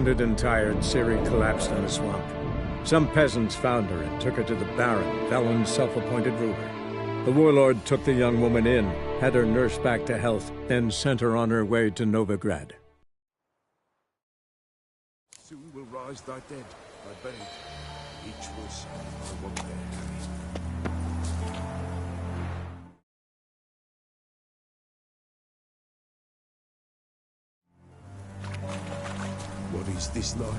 wounded and tired, Ciri collapsed in a swamp. Some peasants found her and took her to the Baron, Velen's self-appointed ruler. The warlord took the young woman in, had her nursed back to health, then sent her on her way to Novigrad. Soon will rise thy dead, thy buried. Each will say, I want their What is this life?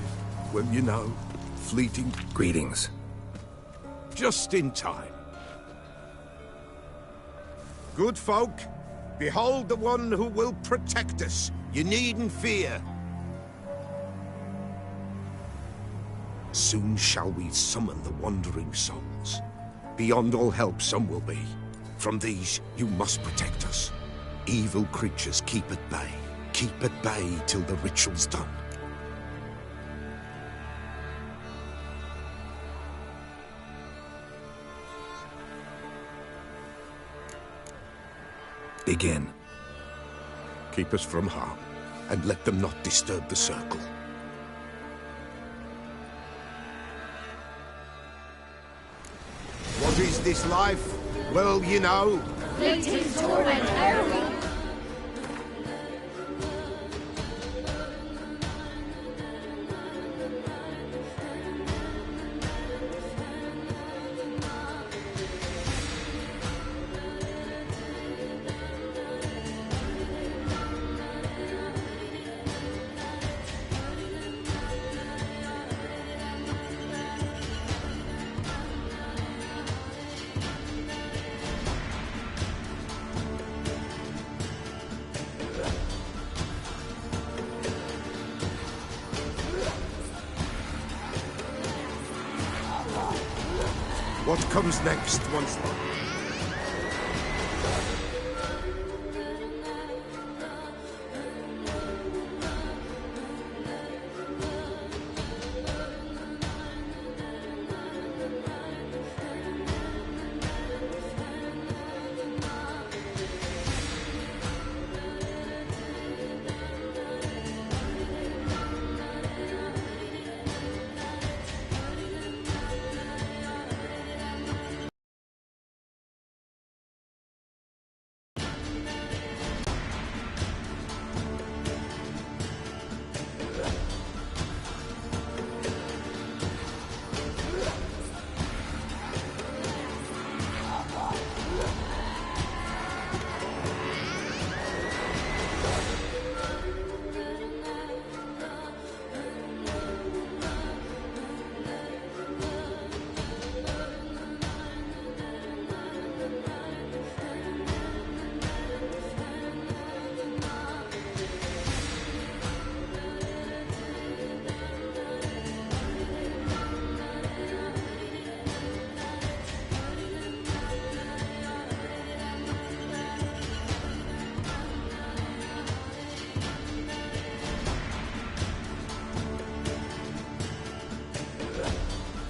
Well, you know, fleeting. Greetings. Just in time. Good folk, behold the one who will protect us. You needn't fear. Soon shall we summon the wandering souls. Beyond all help some will be. From these you must protect us. Evil creatures keep at bay. Keep at bay till the ritual's done. Begin. Keep us from harm, and let them not disturb the circle. What is this life? Well, you know. Fleeting torment early. What comes next once more?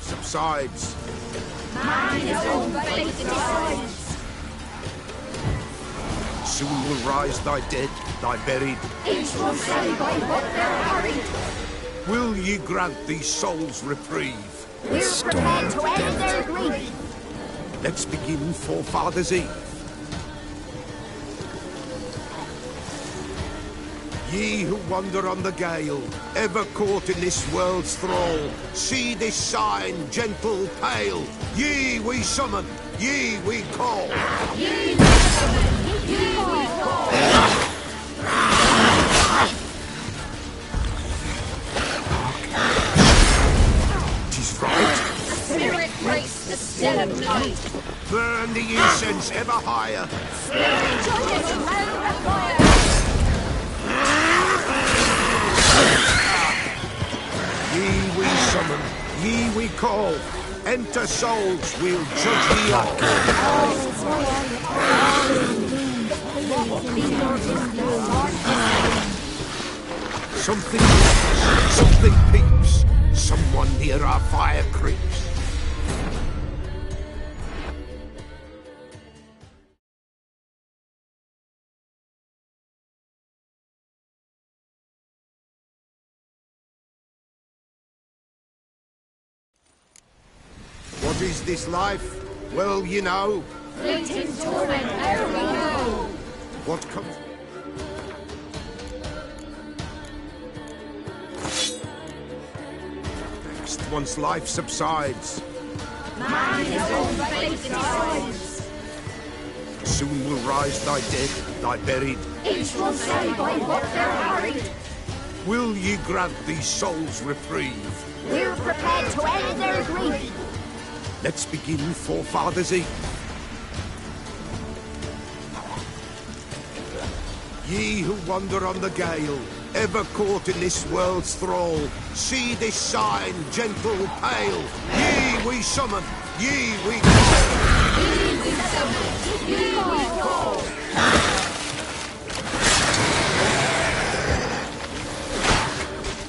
Subsides. Man his own fate decides. Soon will rise thy dead, thy buried. Each will say by what they're harried. Will ye grant these souls reprieve? We're prepared to end their grief. Let's begin Forefathers' Eve. Ye who wander on the gale, ever caught in this world's thrall, see this sign, gentle, pale. Ye we summon, ye we call. Ye we summon, ye we call. Tis right. Spirit breaks the still of night. Burn the incense ever higher. Spirit joins round the fire. Ye we summon, ye we call. Enter souls, we'll judge ye all. Something peeps. Someone near our fire creeps. What is this life? Well, you know. Fleeting torment ere we know. What comes... next, once life subsides. Man his own fate decides. Soon will rise thy dead, thy buried. Each will say by what they're harried. Will ye grant these souls reprieve? We're prepared to end their grief. Let's begin, forefathers eat. Ye who wander on the gale, ever caught in this world's thrall, see this sign, gentle, pale. Ye we summon, ye we call. Ye we summon, ye we call.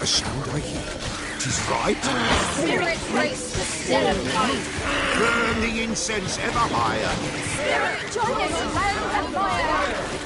A sound I hear, 'tis right. Spirit grace the still of night. Burn the incense ever higher. Spirit join us round the fire.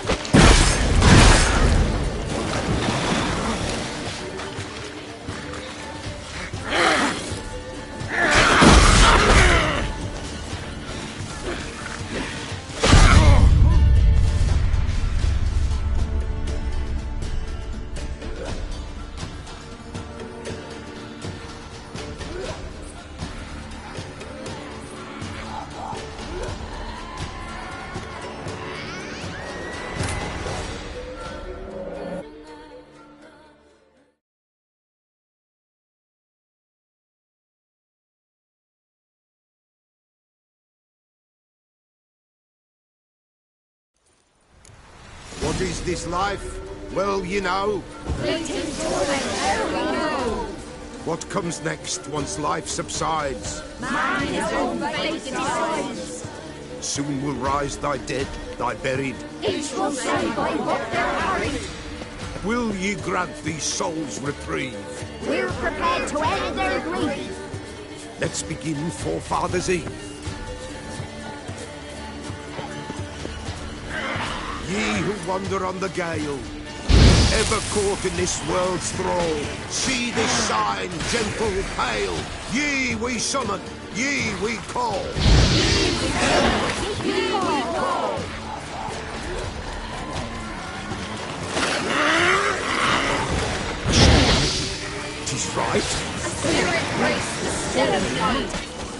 What is this life? Well, you know. Fleeting torment ere we know. What comes next once life subsides? Man his own fate decides. Soon will rise thy dead, thy buried. Each will say by what they're harried. Will ye grant these souls reprieve? We're prepared to end their grief. Let's begin, forefathers eat. Ye who wander on the gale, ever caught in this world's thrall, see this sign, gentle, pale. Ye we summon, ye we call. Ye we call. 'Tis right. Spirit grace the still of night.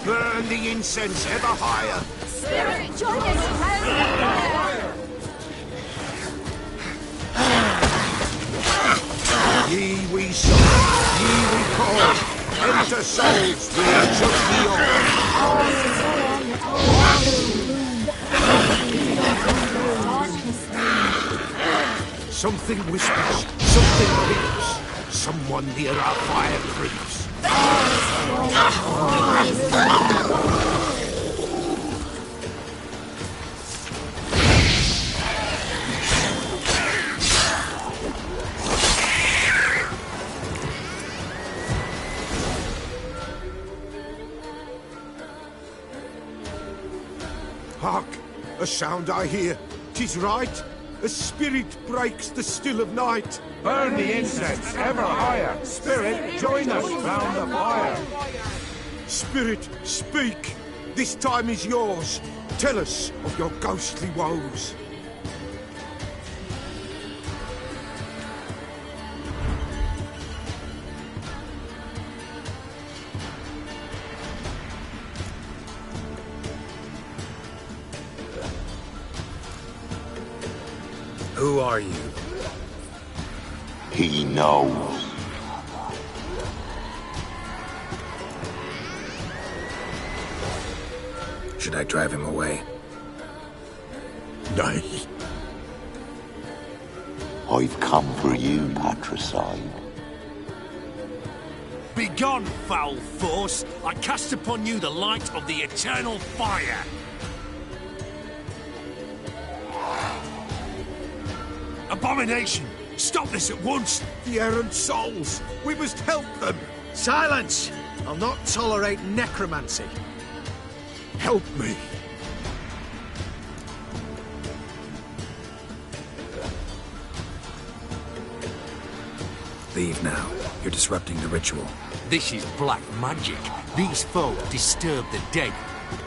Burn the incense ever higher. Spirit join us round the fire. Ye we summon, ye we call. Enter souls, we judge the all. Something whispers, something peeps. Someone near our fire creeps. Hark! A sound I hear. 'Tis right. A spirit breaks the still of night. Burn the incense ever higher. Spirit, join us round the fire. Spirit, speak. This time is yours. Tell us of your ghostly woes. Who are you? He knows. Should I drive him away? Nay. I've come for you, patricide. Begone, foul force! I cast upon you the light of the eternal fire! Abomination! Stop this at once! The errant souls! We must help them! Silence! I'll not tolerate necromancy. Help me! Leave now. You're disrupting the ritual. This is black magic. These folk disturb the dead.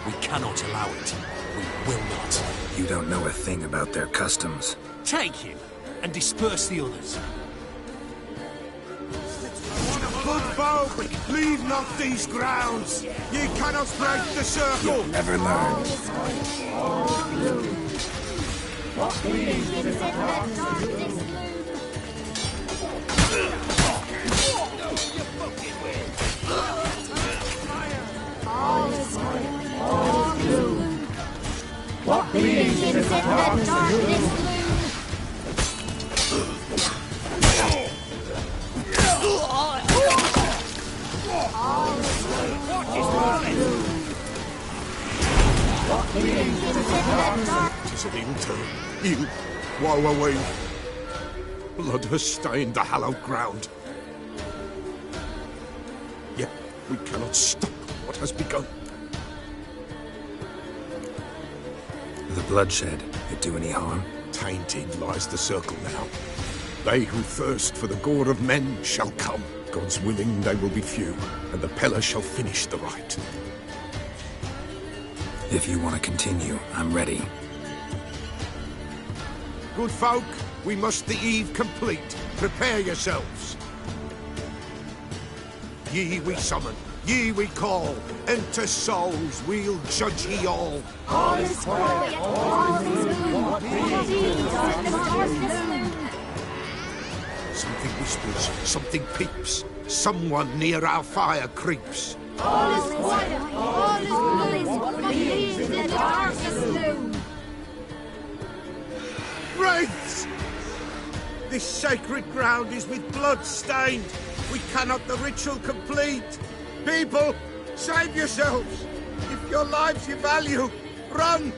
We cannot allow it. We will not. You don't know a thing about their customs. Take him and disperse the others. Good folk, leave not these grounds. Ye cannot break the circle. You'll never learn. What beings in that darkness loom? Tis an ill turn. Ill. Woe away. Blood has stained the hallowed ground. Yet we cannot stop what has begun. The bloodshed, it do any harm? Tainted lies the circle now. They who thirst for the gore of men shall come. God's willing they will be few, and the Peller shall finish the rite. If you want to continue, I'm ready. Good folk, we must the eve complete. Prepare yourselves. Ye we summon, ye we call. Enter souls, we'll judge ye all. All is quiet, all is moon. What beings in the darkness loom? Something whispers, something peeps. Someone near our fire creeps. All is quiet, all is moon. What beings in the darkness loom? Wraiths! This sacred ground is with blood stained. We cannot the ritual complete. People, save yourselves. If your lives you value, run!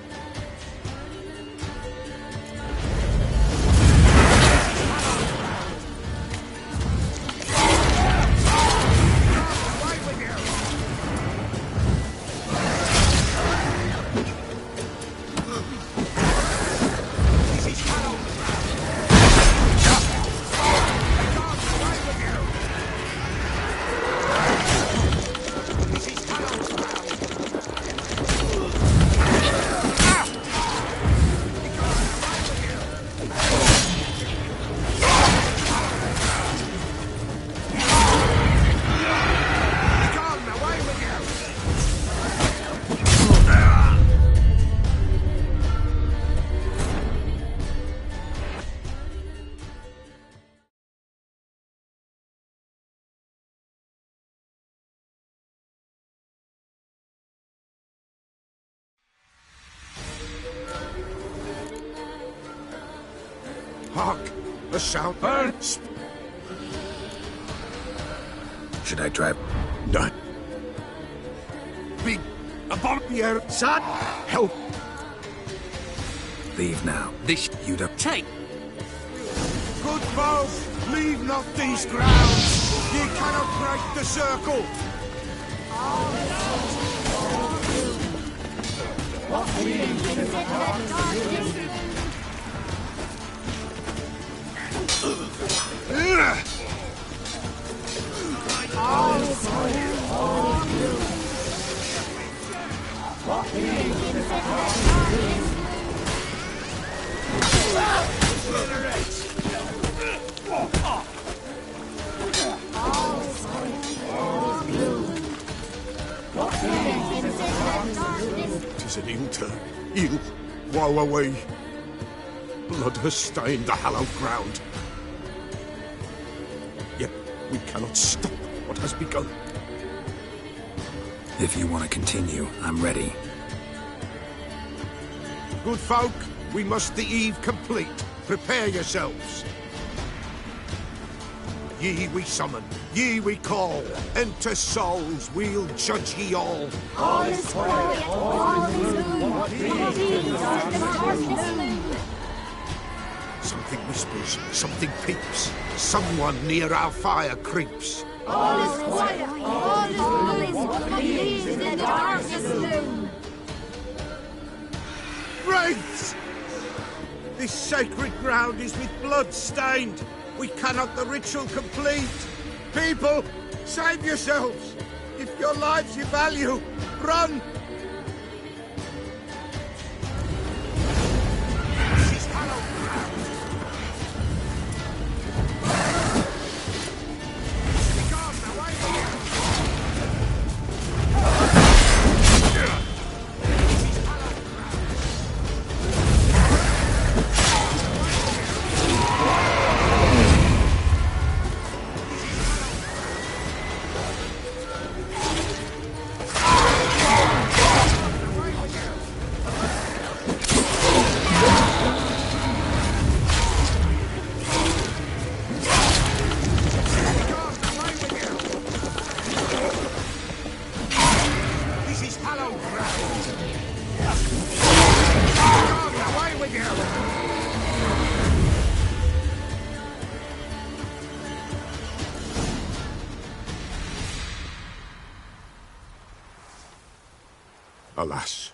Hark! A shout burns! Should I drive? No. Big above the air. Son! Help! Leave now. This You don't. take. Good folk, leave not these grounds. Ye cannot break the circle. What beings in the darkness loom? All is quiet, all is blue. What beings in the darkness all is quiet, all is blue. What beings in the darkness? Tis an ill turn. Ill. Woe away. Blood has stained the hallowed ground. Yet we cannot stop what has begun. If you want to continue, I'm ready. Good folk, we must the eve complete. Prepare yourselves. Ye we summon, ye we call. Enter souls, we'll judge ye all. All is quiet, all is moon. What beings in the darkness loom? Something whispers, something peeps. Someone near our fire creeps. All is quiet, all is what beings in the darkness loom. Wraiths! This sacred ground is with blood stained. We cannot the ritual complete. People, save yourselves! If your lives you value, run! Alas,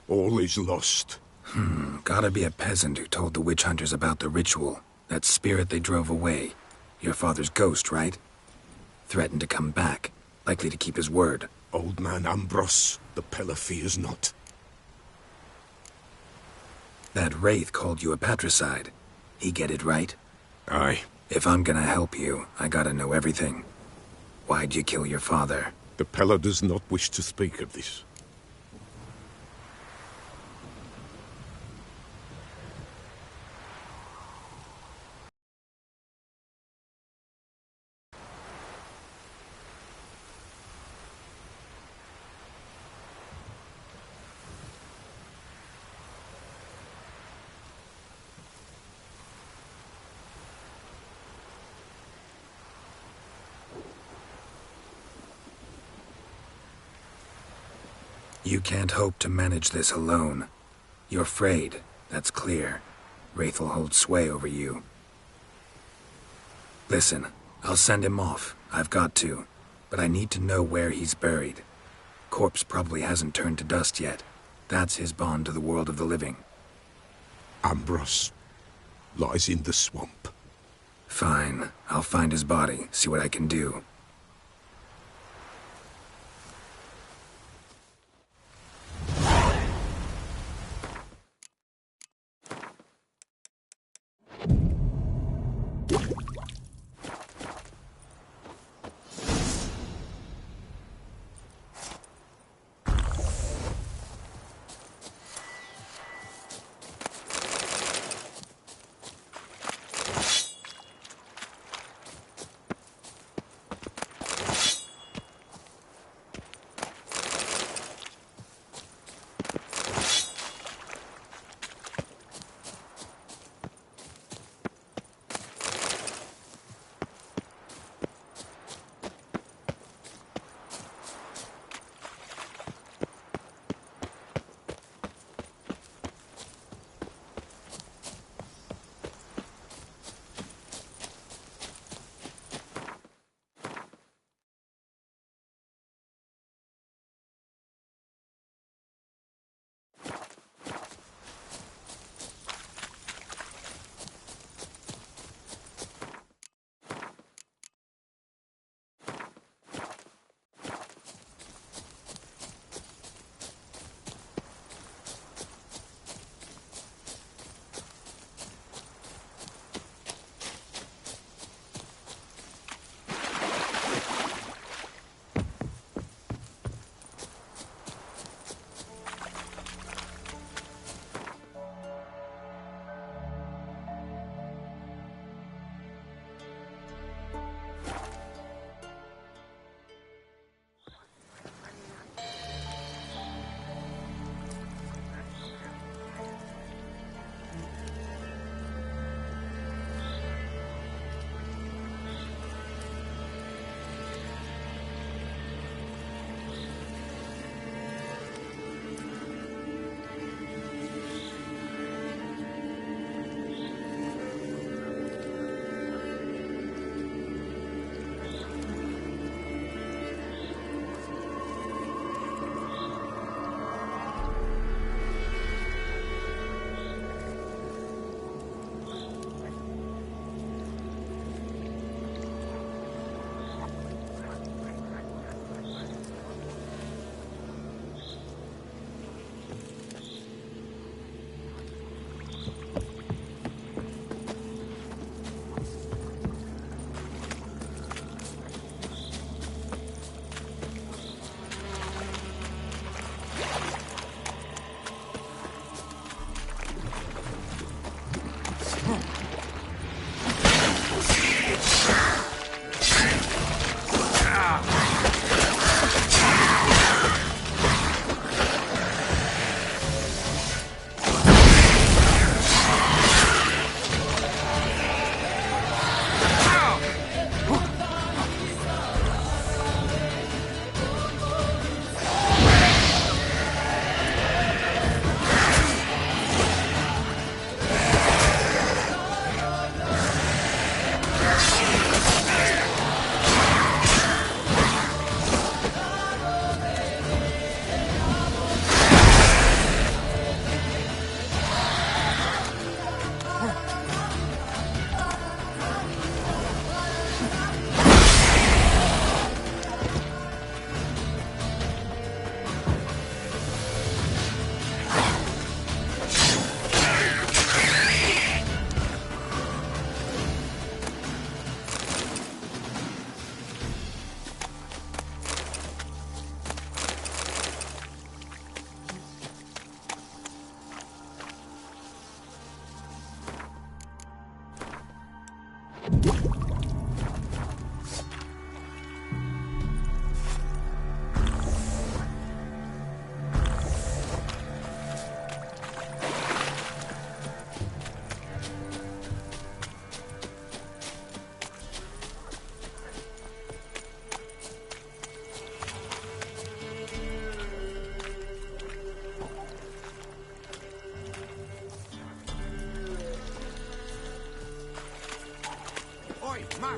all is lost. Gotta be a peasant who told the witch hunters about the ritual. That spirit they drove away. Your father's ghost, right? Threatened to come back. Likely to keep his word. Old man Ambrose, the pillar fears not. That wraith called you a patricide. He get it right? Aye. If I'm gonna help you, I gotta know everything. Why'd you kill your father? The pillar does not wish to speak of this. You can't hope to manage this alone. You're afraid, that's clear. Wraith will hold sway over you. Listen, I'll send him off. I've got to. But I need to know where he's buried. Corpse probably hasn't turned to dust yet. That's his bond to the world of the living. Ambrose lies in the swamp. Fine. I'll find his body, see what I can do.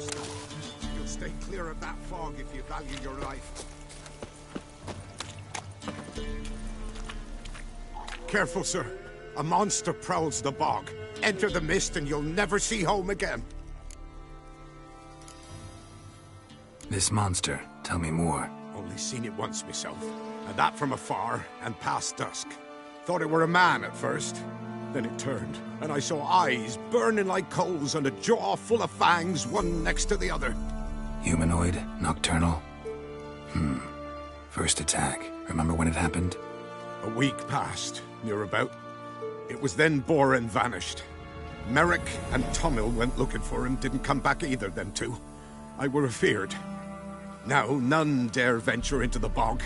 master. You'll stay clear of that fog if you value your life. Careful, sir. A monster prowls the bog. Enter the mist and you'll never see home again. This monster, tell me more. Only seen it once myself, and that from afar and past dusk. Thought it were a man at first. Then it turned, and I saw eyes burning like coals and a jaw full of fangs, one next to the other. Humanoid? Nocturnal? First attack. Remember when it happened? A week passed, near about. It was then Boren vanished. Merrick and Tummel went looking for him, didn't come back either, them two. I were afeard. Now none dare venture into the bog.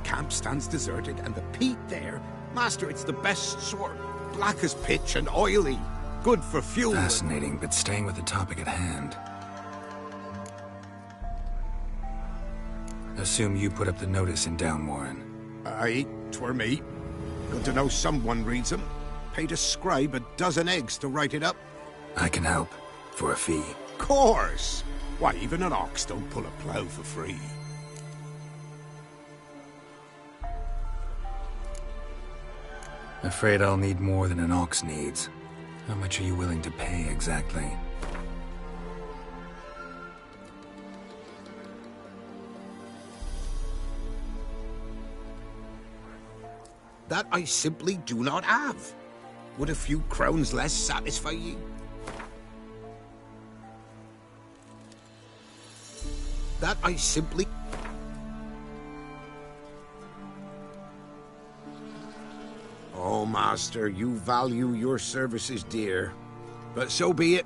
Camp stands deserted, and the peat there, master, it's the best sort. Black as pitch and oily. Good for fuel. Fascinating, but staying with the topic at hand. Assume you put up the notice in Downwarren. Aye, 'twere me. Good to know someone reads them. Paid a scribe a dozen eggs to write it up. I can help. For a fee. Course! Why, even an ox don't pull a plough for free. Afraid I'll need more than an ox needs. How much are you willing to pay exactly? That I simply do not have. Would a few crowns less satisfy ye? That I simply... Oh, master, you value your services dear. But so be it.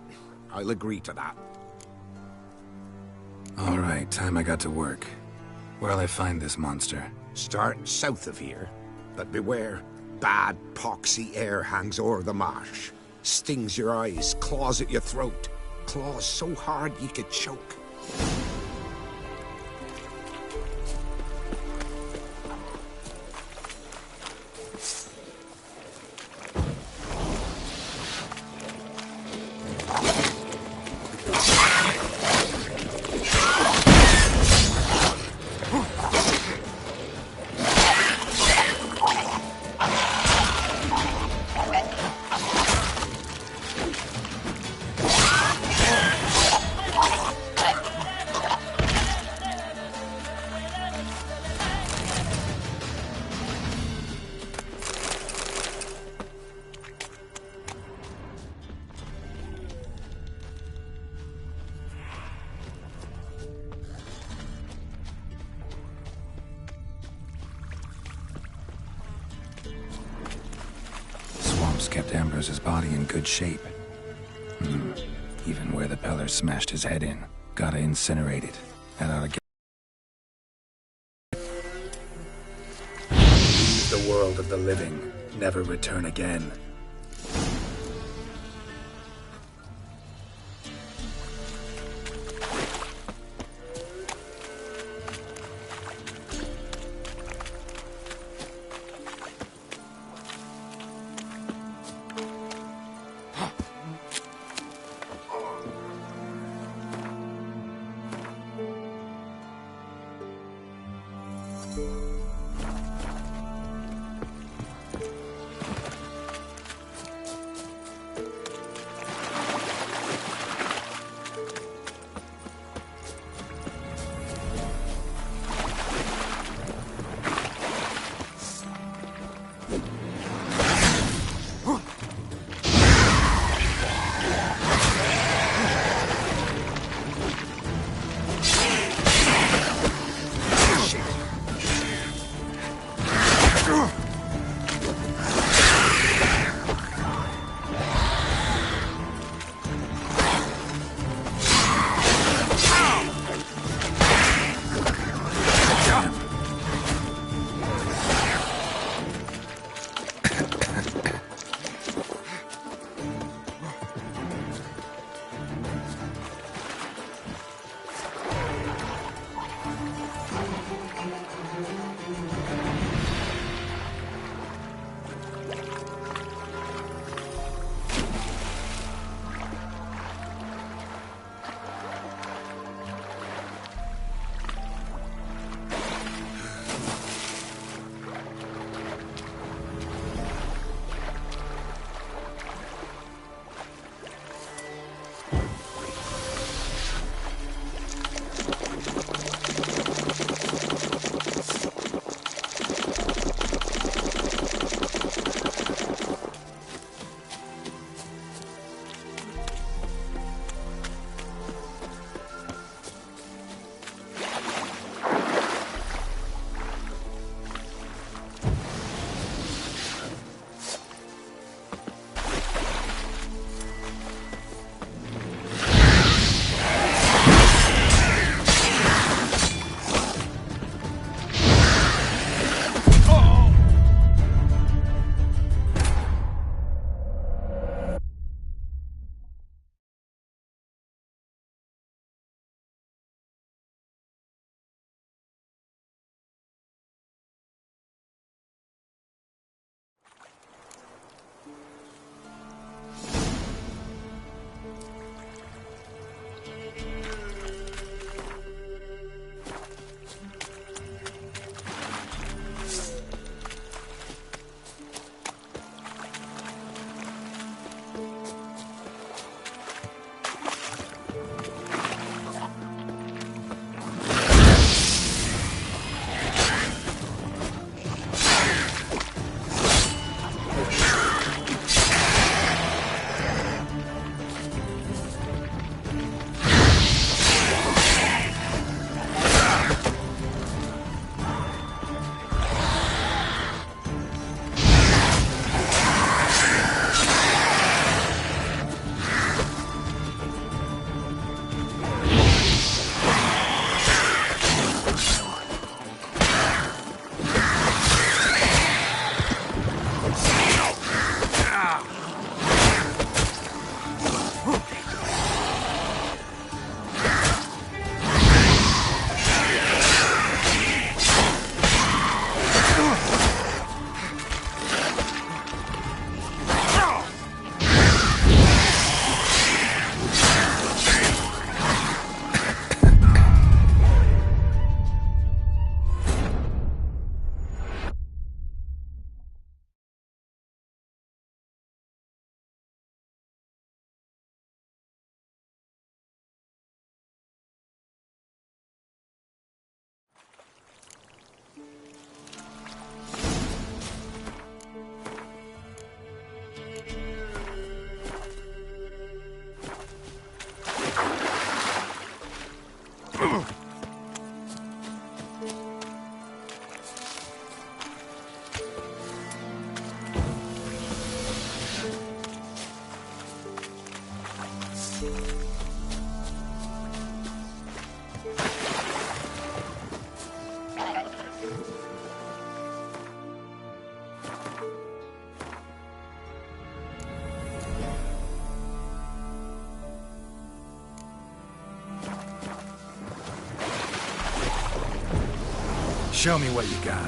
I'll agree to that. All right, time I got to work. Where'll I find this monster? Start south of here. But beware, bad, poxy air hangs o'er the marsh. Stings your eyes, claws at your throat. Claws so hard ye could choke. Kept Ambrose's body in good shape. Even where the Peller smashed his head in. Gotta incinerate it. That ought to get... Leave the world of the living. Never return again. Show me what you got.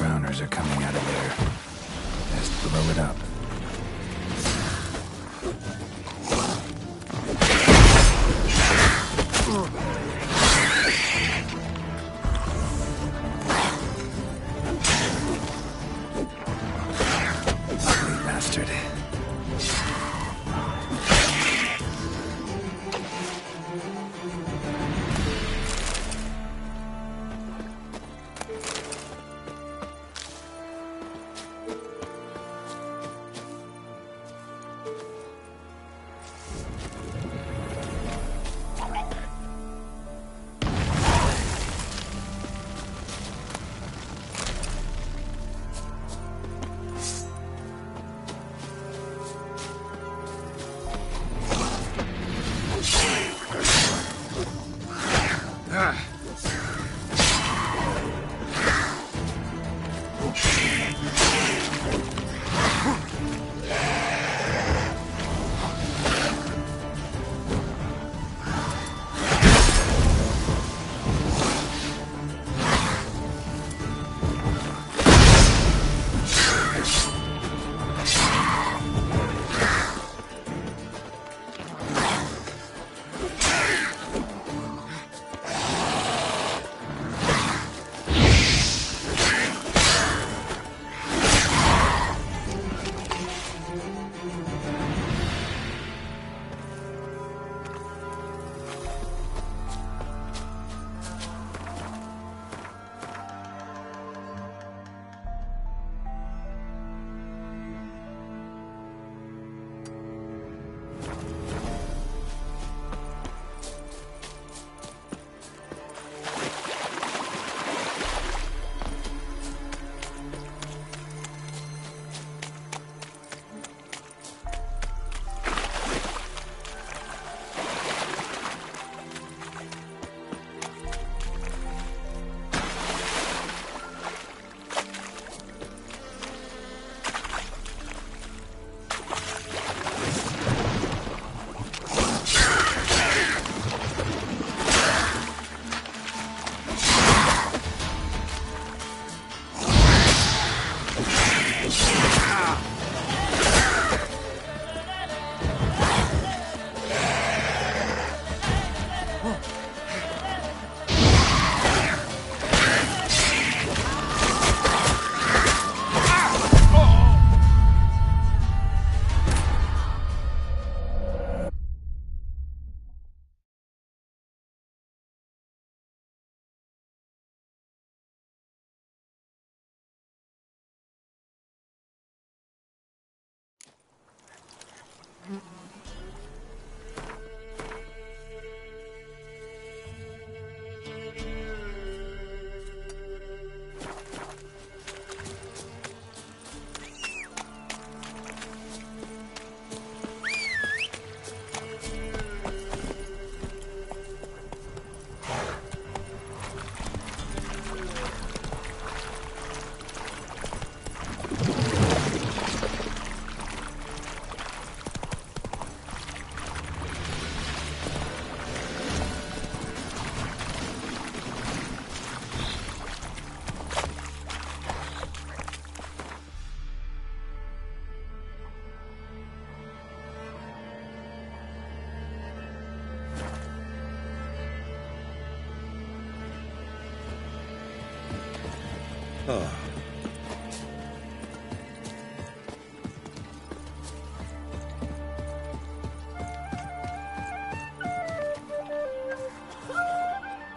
Drowners are coming out of there. Best blow it up. Ugly bastard. Oh.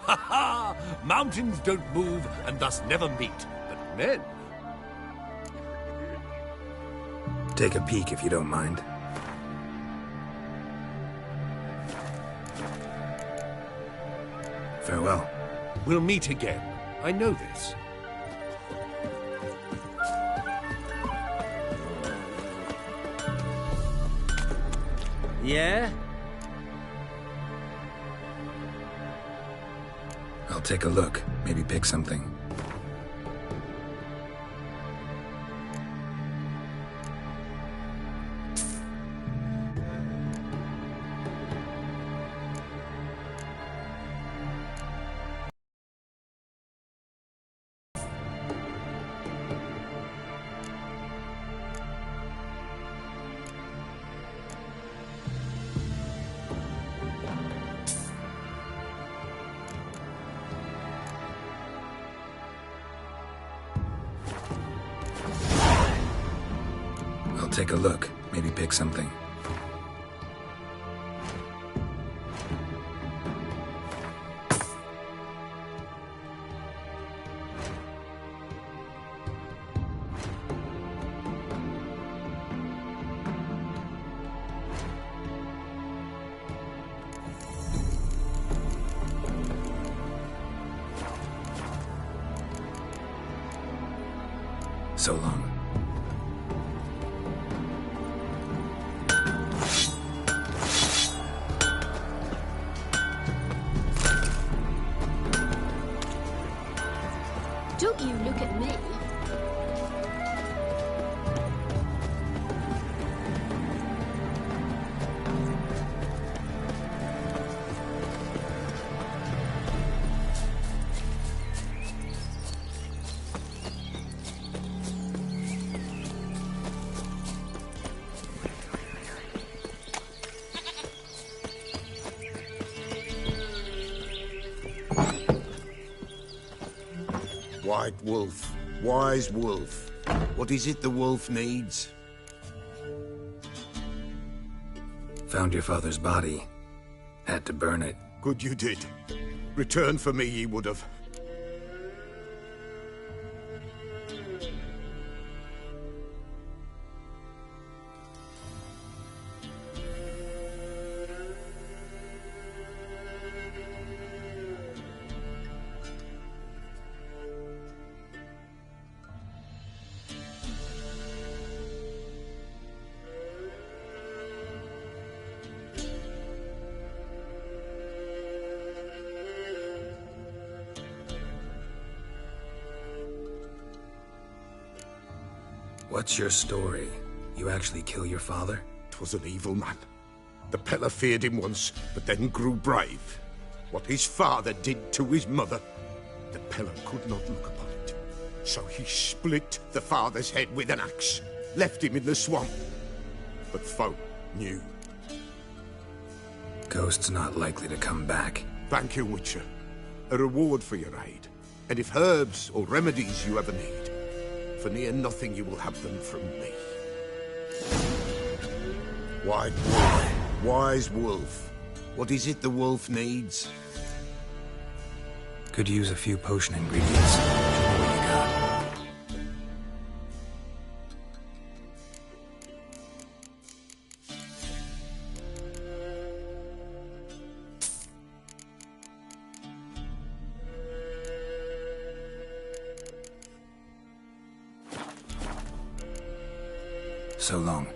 Ha ha! Mountains don't move and thus never meet, but men. Take a peek if you don't mind. Farewell. We'll meet again. I know this. Yeah? I'll take a look, maybe pick something. I'll take a look, maybe pick something. So long. Don't you look at me. White wolf, wise wolf. What is it the wolf needs? Found your father's body. Had to burn it. Good you did. Return for me ye would have. What's your story? You actually kill your father? 'Twas an evil man. The Peller feared him once, but then grew brave. What his father did to his mother, the Peller could not look upon it. So he split the father's head with an axe, left him in the swamp. But folk knew. Ghost's not likely to come back. Thank you, Witcher. A reward for your aid. And if herbs or remedies you ever need, for near nothing you will have them from me. White wolf, wise wolf. What is it the wolf needs? Could use a few potion ingredients. Show me what you got. So long.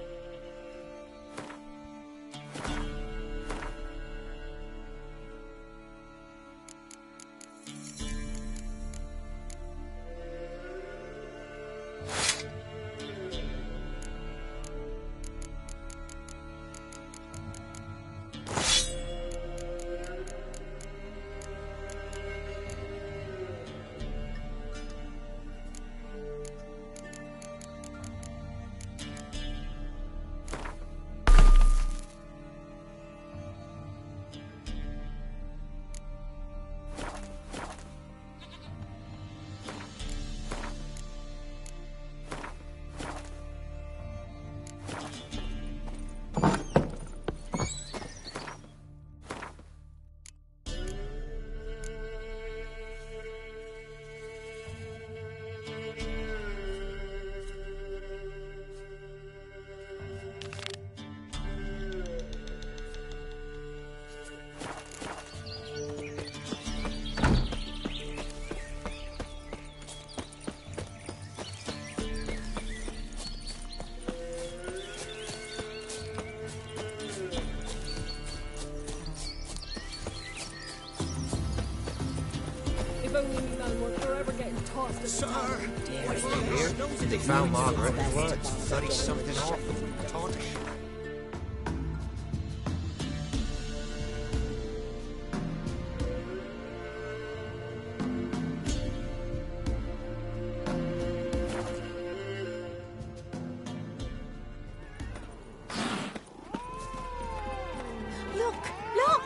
Sir! Here, they found Margaret. Words. 30-something off. Tortoise. Look! Look!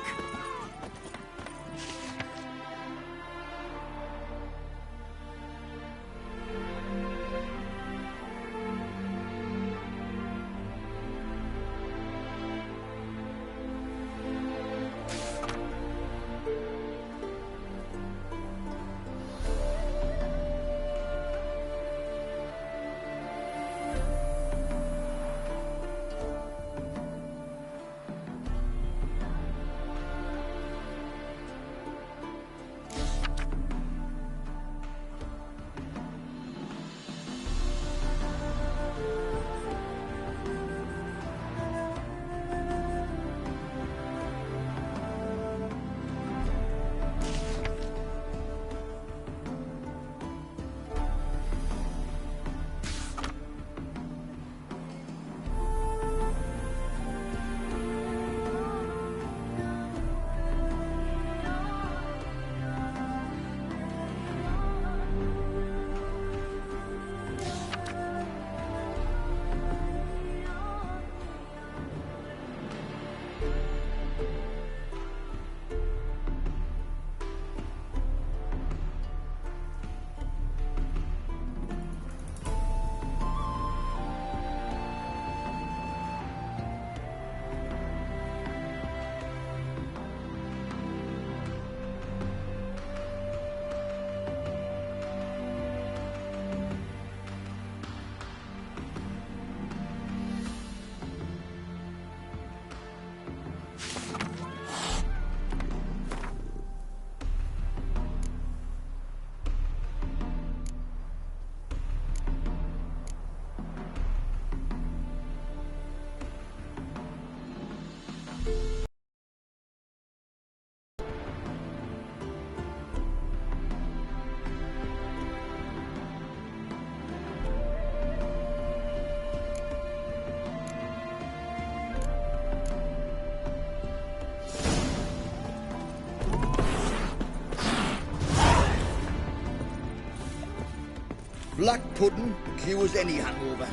Black pudding cures any hangover.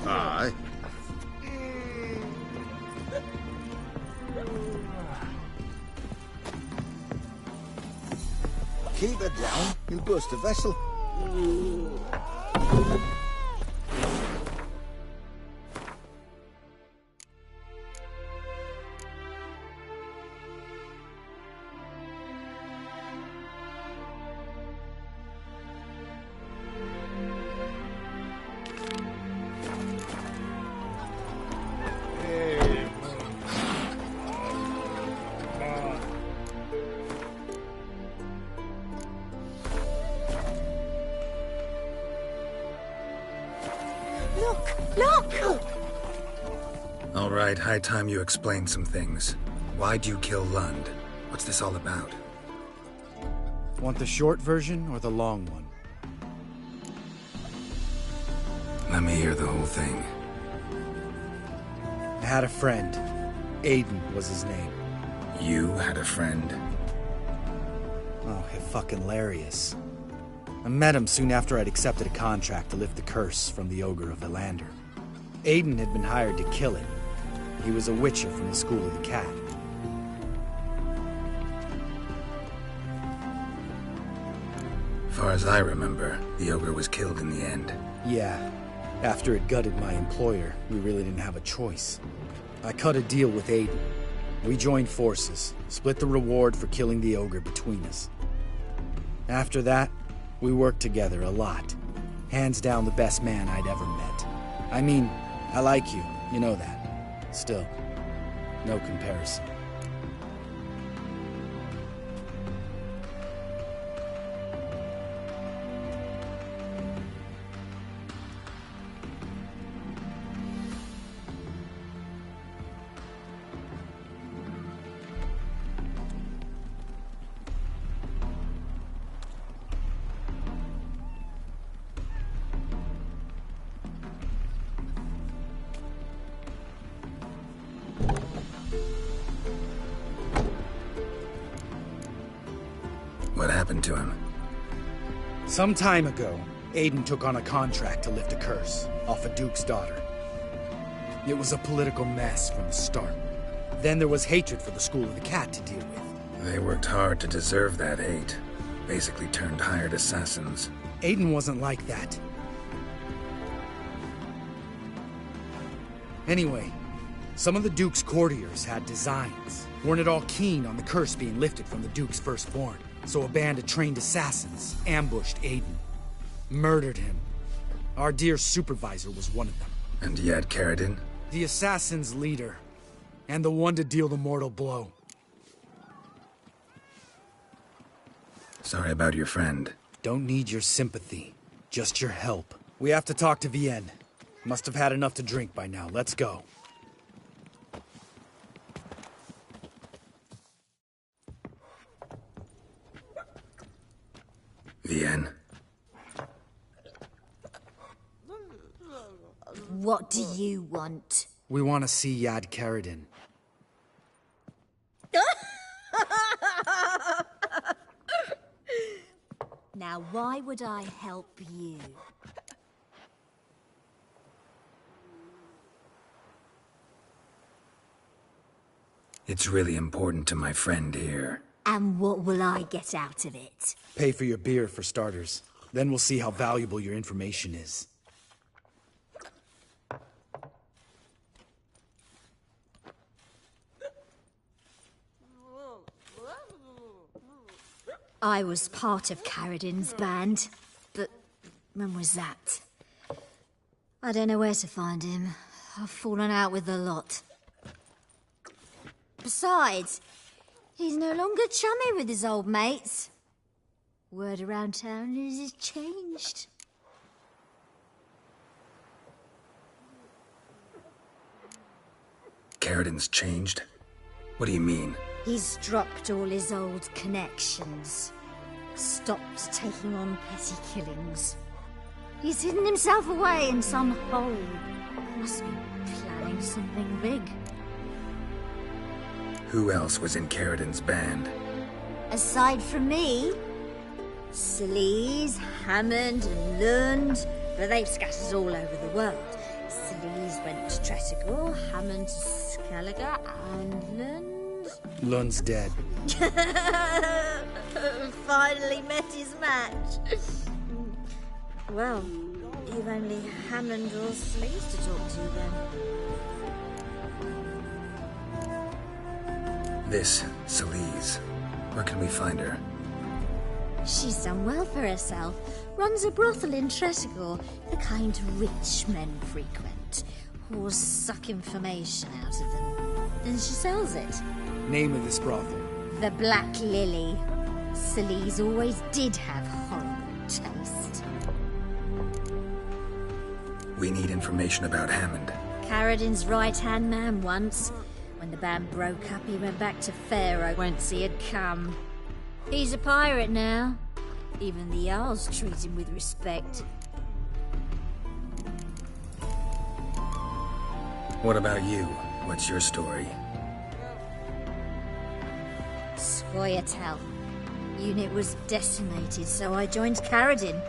Aye. Keep it down, you'll burst the vessel. Look! All right, high time you explain some things. Why'd you kill Lund? What's this all about? Want the short version or the long one? Let me hear the whole thing. I had a friend. Aiden was his name. You had a friend? Oh, fucking hilarious. I met him soon after I'd accepted a contract to lift the curse from the Ogre of Valander. Aiden had been hired to kill it. He was a witcher from the School of the Cat. Far as I remember, the Ogre was killed in the end. Yeah. After it gutted my employer, we really didn't have a choice. I cut a deal with Aiden. We joined forces, split the reward for killing the Ogre between us. After that, we worked together a lot. Hands down the best man I'd ever met. I mean, I like you, you know that. Still, no comparison. What happened to him? Some time ago, Aiden took on a contract to lift a curse off a duke's daughter. It was a political mess from the start. Then there was hatred for the School of the Cat to deal with. They worked hard to deserve that hate. Basically turned hired assassins. Aiden wasn't like that. Anyway, some of the Duke's courtiers had designs. Weren't at all keen on the curse being lifted from the Duke's firstborn. So a band of trained assassins ambushed Aiden. Murdered him. Our dear supervisor was one of them. And Yad Karadin? The assassin's leader. And the one to deal the mortal blow. Sorry about your friend. Don't need your sympathy. Just your help. We have to talk to Vienne. Must have had enough to drink by now. Let's go. Vienne. What do you want? We want to see Yad Karadin. Now, why would I help you? It's really important to my friend here. And what will I get out of it? Pay for your beer, for starters. Then we'll see how valuable your information is. I was part of Karadin's band, but when was that? I don't know where to find him. I've fallen out with the lot. Besides, he's no longer chummy with his old mates. Word around town is he's changed. Karadin's changed? What do you mean? He's dropped all his old connections. Stopped taking on petty killings. He's hidden himself away in some hole. Must be planning something big. Who else was in Karadin's band? Aside from me, Salise, Hammond and Lund, but they've scattered all over the world. Salise went to Tretigor, Hammond to Skellige, and Lund... Lund's dead. Finally met his match. Well, you've only Hammond or Salise to talk to then. This, Salise. Where can we find her? She's done well for herself. Runs a brothel in Tretigor, the kind rich men frequent. Whores suck information out of them. Then she sells it. Name of this brothel? The Black Lily. Salise always did have horrible taste. We need information about Hammond. Karadin's right-hand man once. When the band broke up, he went back to Pharaoh once he had come. He's a pirate now. Even the Jarls treat him with respect. What about you? What's your story? Scoia'tael. Unit was decimated, so I joined Karadin.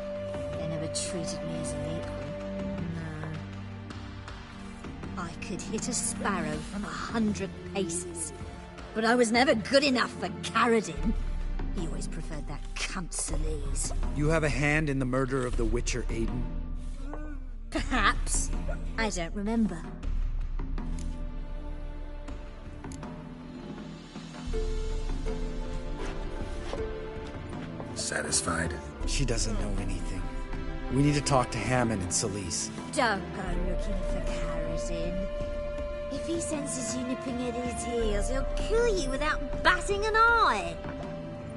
They never treated me as an equal. No. I could hit a sparrow from 100 paces, but I was never good enough for Karadin. He always preferred that cunt Salise. You have a hand in the murder of the Witcher Aiden? Perhaps. I don't remember. Satisfied? She doesn't know anything. We need to talk to Hammond and Salise. Don't go looking for Karadin. If he senses you nipping at his heels, he'll kill you without batting an eye.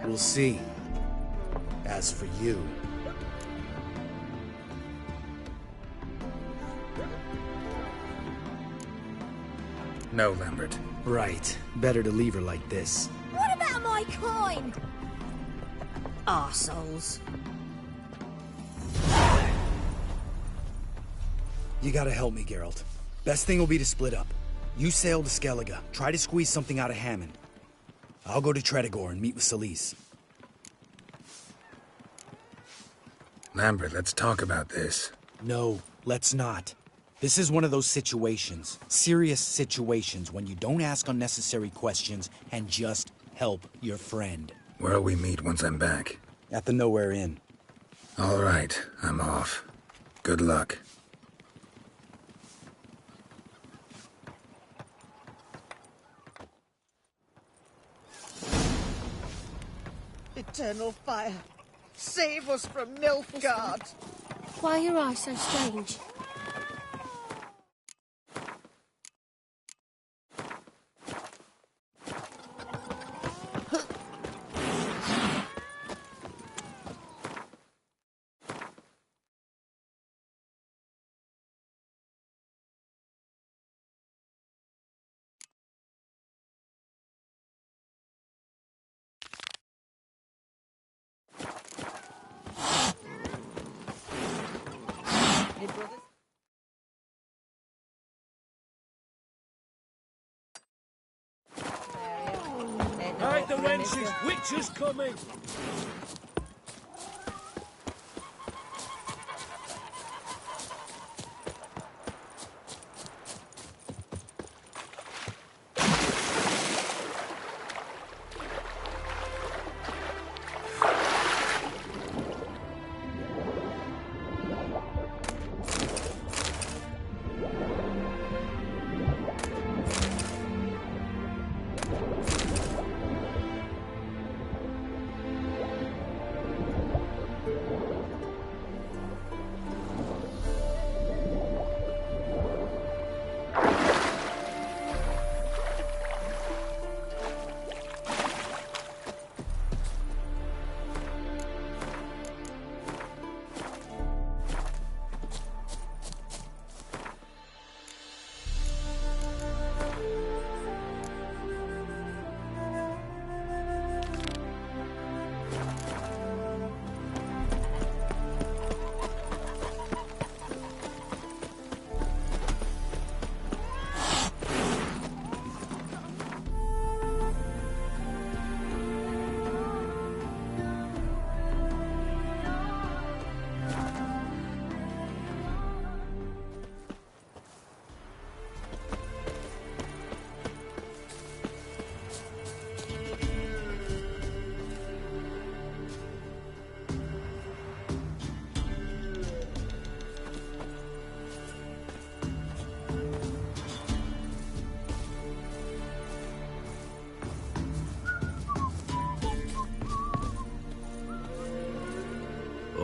We'll see. As for you... No, Lambert. Right. Better to leave her like this. What about my coin? Arseholes. You gotta help me, Geralt. Best thing will be to split up. You sail to Skellige. Try to squeeze something out of Hammond. I'll go to Tretigor and meet with Salise. Lambert, let's talk about this. No, let's not. This is one of those situations, serious situations, when you don't ask unnecessary questions and just help your friend. Where'll we meet once I'm back? At the Nowhere Inn. All right, I'm off. Good luck. Eternal fire, save us from Nilfgaard! Why are your eyes so strange? Hide the wenches! Witches coming!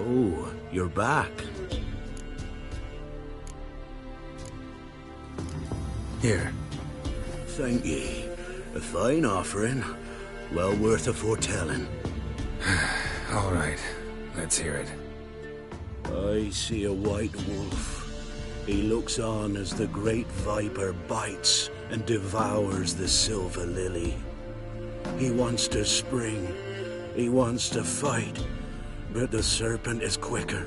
Oh, you're back. Here. Thank ye. A fine offering. Well worth a foretelling. All right, let's hear it. I see a white wolf. He looks on as the great viper bites and devours the silver lily. He wants to spring. He wants to fight. But the serpent is quicker.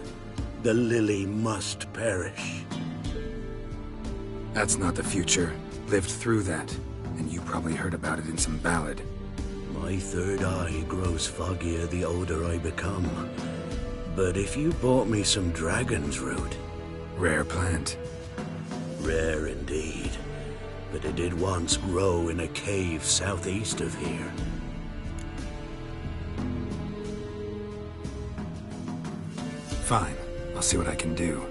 The lily must perish. That's not the future. Lived through that, and you probably heard about it in some ballad. My third eye grows foggier the older I become. But if you bought me some dragon's root... Rare plant. Rare indeed. But it did once grow in a cave southeast of here. Fine. I'll see what I can do.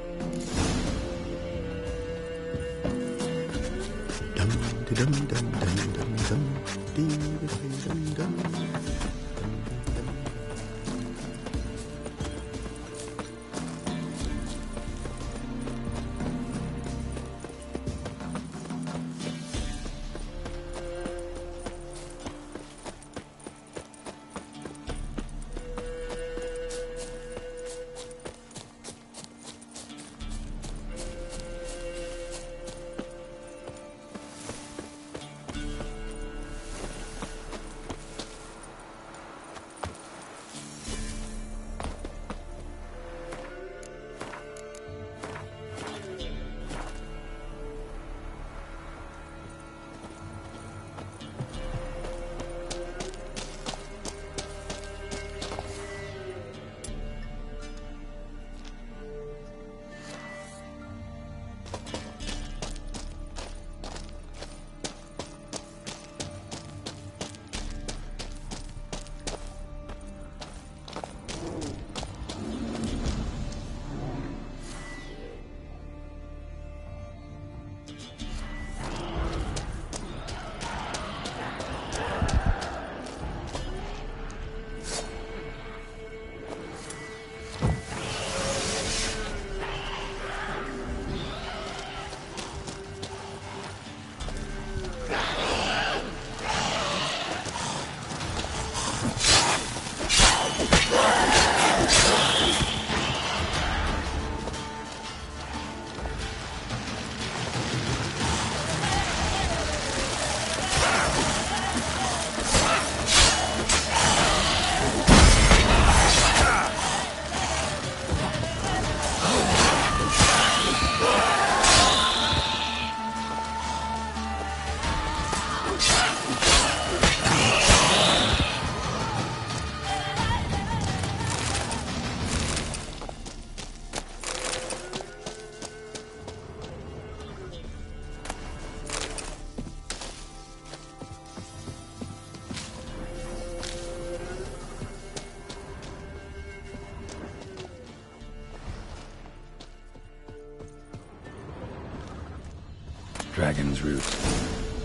Dragon's Root.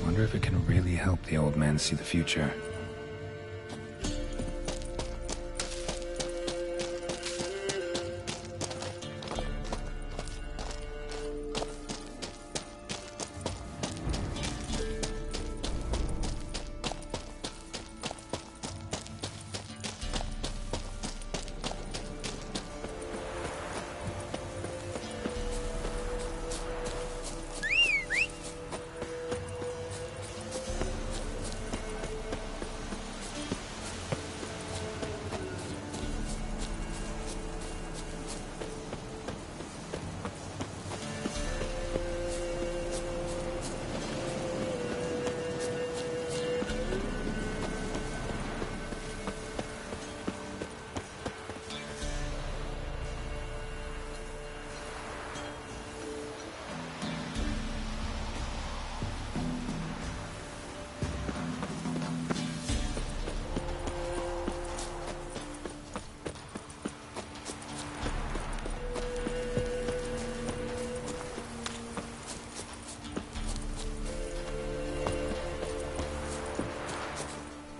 Wonder if it can really help the old man see the future.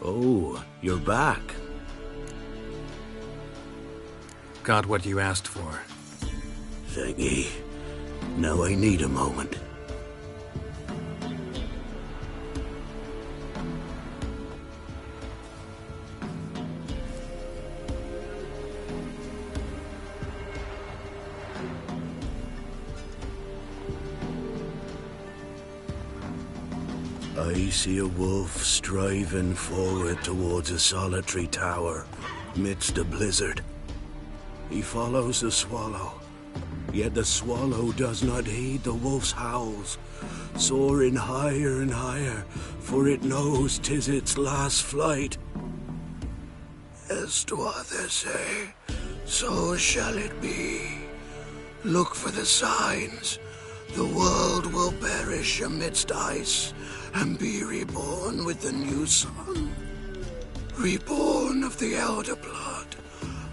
Oh, you're back. Got what you asked for. Thank Now I need a moment. I see a wolf striving forward towards a solitary tower, midst a blizzard. He follows the swallow, yet the swallow does not heed the wolf's howls, soaring higher and higher, for it knows 'tis its last flight. As to others say, so shall it be. Look for the signs. The world will perish amidst ice, and be reborn with the new sun. Reborn of the elder blood,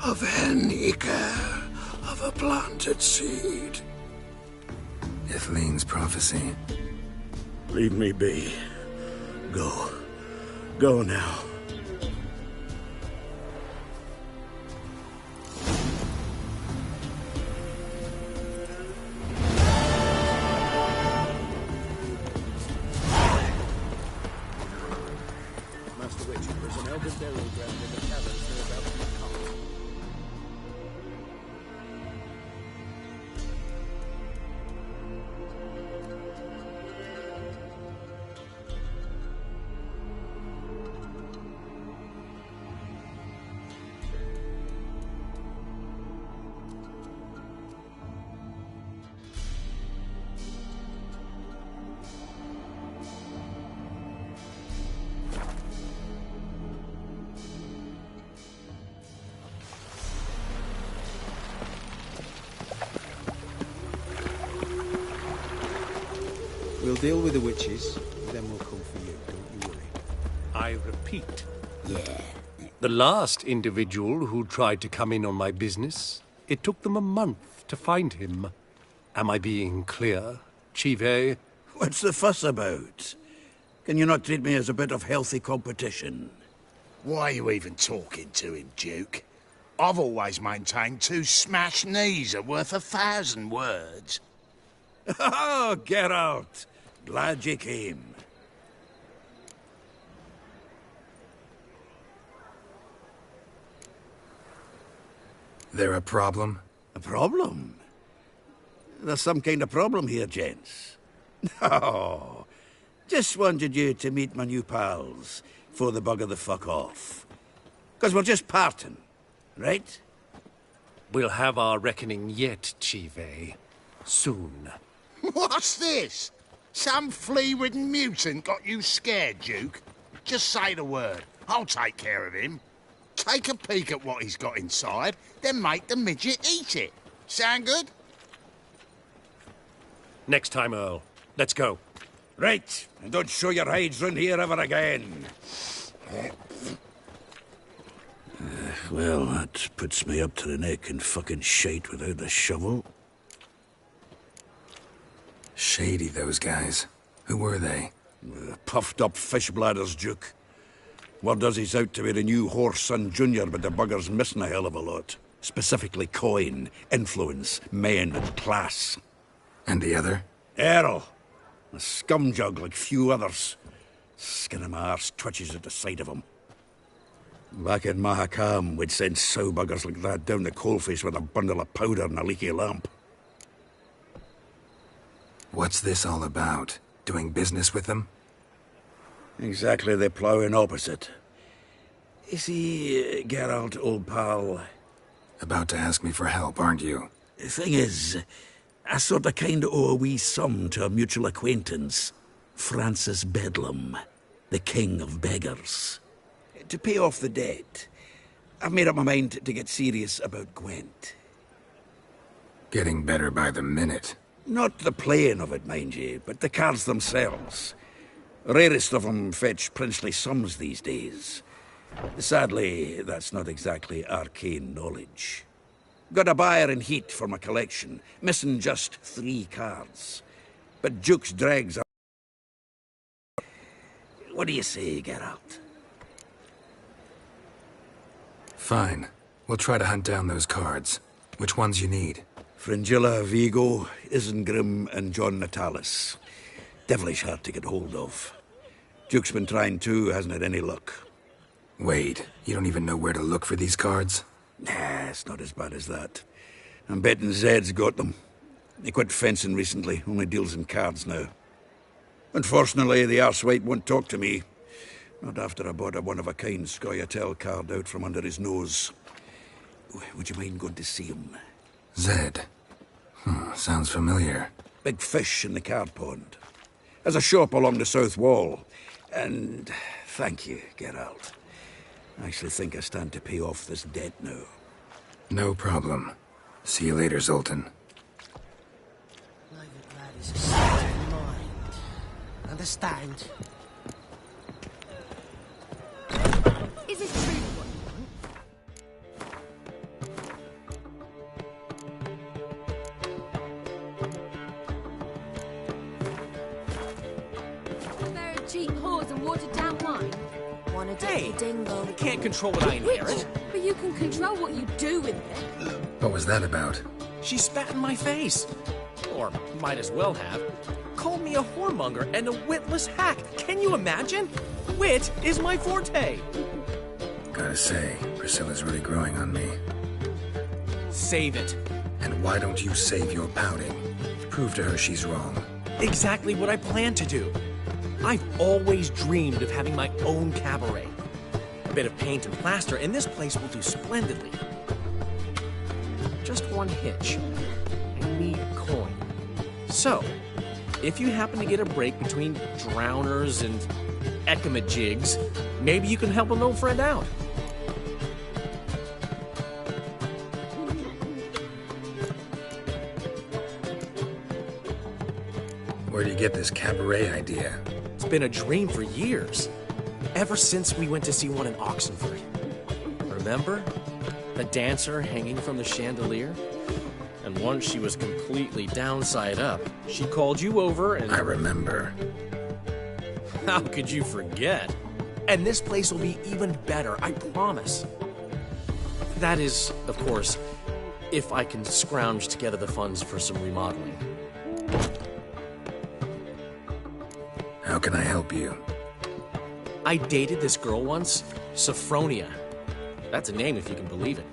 of Hen-Iker, of a planted seed. Ithleen's prophecy. Leave me be. Go. Go now. We'll deal with the witches, then we'll come for you, don't you worry. I repeat. Yeah. The last individual who tried to come in on my business, it took them a month to find him. Am I being clear, Chive? What's the fuss about? Can you not treat me as a bit of healthy competition? Why are you even talking to him, Duke? I've always maintained 2 smashed knees are worth 1,000 words. Oh, Geralt! Glad you came. There a problem? A problem? There's some kind of problem here, gents. No. Just wanted you to meet my new pals before they bugger the fuck off. 'Cause we're just parting, right? We'll have our reckoning yet, Chive. Soon. What's this? Some flea-ridden mutant got you scared, Duke? Just say the word. I'll take care of him. Take a peek at what he's got inside, then make the midget eat it. Sound good? Next time, Earl. Let's go. Right, and don't show your hides round here ever again. Well, that puts me up to the neck in fucking shite without a shovel. Shady, those guys. Who were they? Puffed-up fish bladders, Duke. Word does he's out to be the new Horse-son Junior, but the bugger's missing a hell of a lot. Specifically coin, influence, men, and class. And the other? Errol. A scumjug like few others. Skin of my arse twitches at the sight of him. Back in Mahakam, we'd send sow buggers like that down the coalface with a bundle of powder and a leaky lamp. What's this all about? Doing business with them? Exactly the ploughing opposite. You see, Geralt, old pal... About to ask me for help, aren't you? The thing is, I sort of kinda owe a wee sum to a mutual acquaintance. Francis Bedlam, the king of beggars. To pay off the debt, I've made up my mind to get serious about Gwent. Getting better by the minute. Not the playing of it, mind you, but the cards themselves. Rarest of them fetch princely sums these days. Sadly, that's not exactly arcane knowledge. Got a buyer in heat for my collection, missing just 3 cards. But Duke's dregs are... What do you say, Geralt? Fine. We'll try to hunt down those cards. Which ones you need? Fringilla, Vigo, Isengrim, and John Natalis. Devilish hard to get hold of. Duke's been trying too, hasn't had any luck. Wait, you don't even know where to look for these cards? Nah, it's not as bad as that. I'm betting Zed's got them. He quit fencing recently, only deals in cards now. Unfortunately, the arsewite won't talk to me. Not after I bought a one-of-a-kind Scoia'tael card out from under his nose. Would you mind going to see him? Zed. Sounds familiar. Big fish in the card pond. Has a shop along the south wall. And thank you, Geralt. I actually think I stand to pay off this debt now. No problem. See you later, Zoltan. Private lad is a state of mind. Understand? Is it true what you want? Very cheap whores and watered down wine. Wanna take the dingo? I can't control what I inherit. But you can control what you do with it. What was that about? She spat in my face. Or might as well have. Called me a whoremonger and a witless hack. Can you imagine? Wit is my forte. Gotta say, Priscilla's really growing on me. Save it. And why don't you save your pouting? Prove to her she's wrong. Exactly what I plan to do. I've always dreamed of having my own cabaret. A bit of paint and plaster, and this place will do splendidly. Just one hitch. I need coin. So, if you happen to get a break between drowners and ekamajigs, maybe you can help an old friend out. Where do you get this cabaret idea? It's been a dream for years. Ever since we went to see one in Oxenford. Remember? The dancer hanging from the chandelier? And once she was completely downside up, she called you over and... I remember. How could you forget? And this place will be even better, I promise. That is, of course, if I can scrounge together the funds for some remodeling. How can I help you? I dated this girl once, Sophronia. That's a name if you can believe it.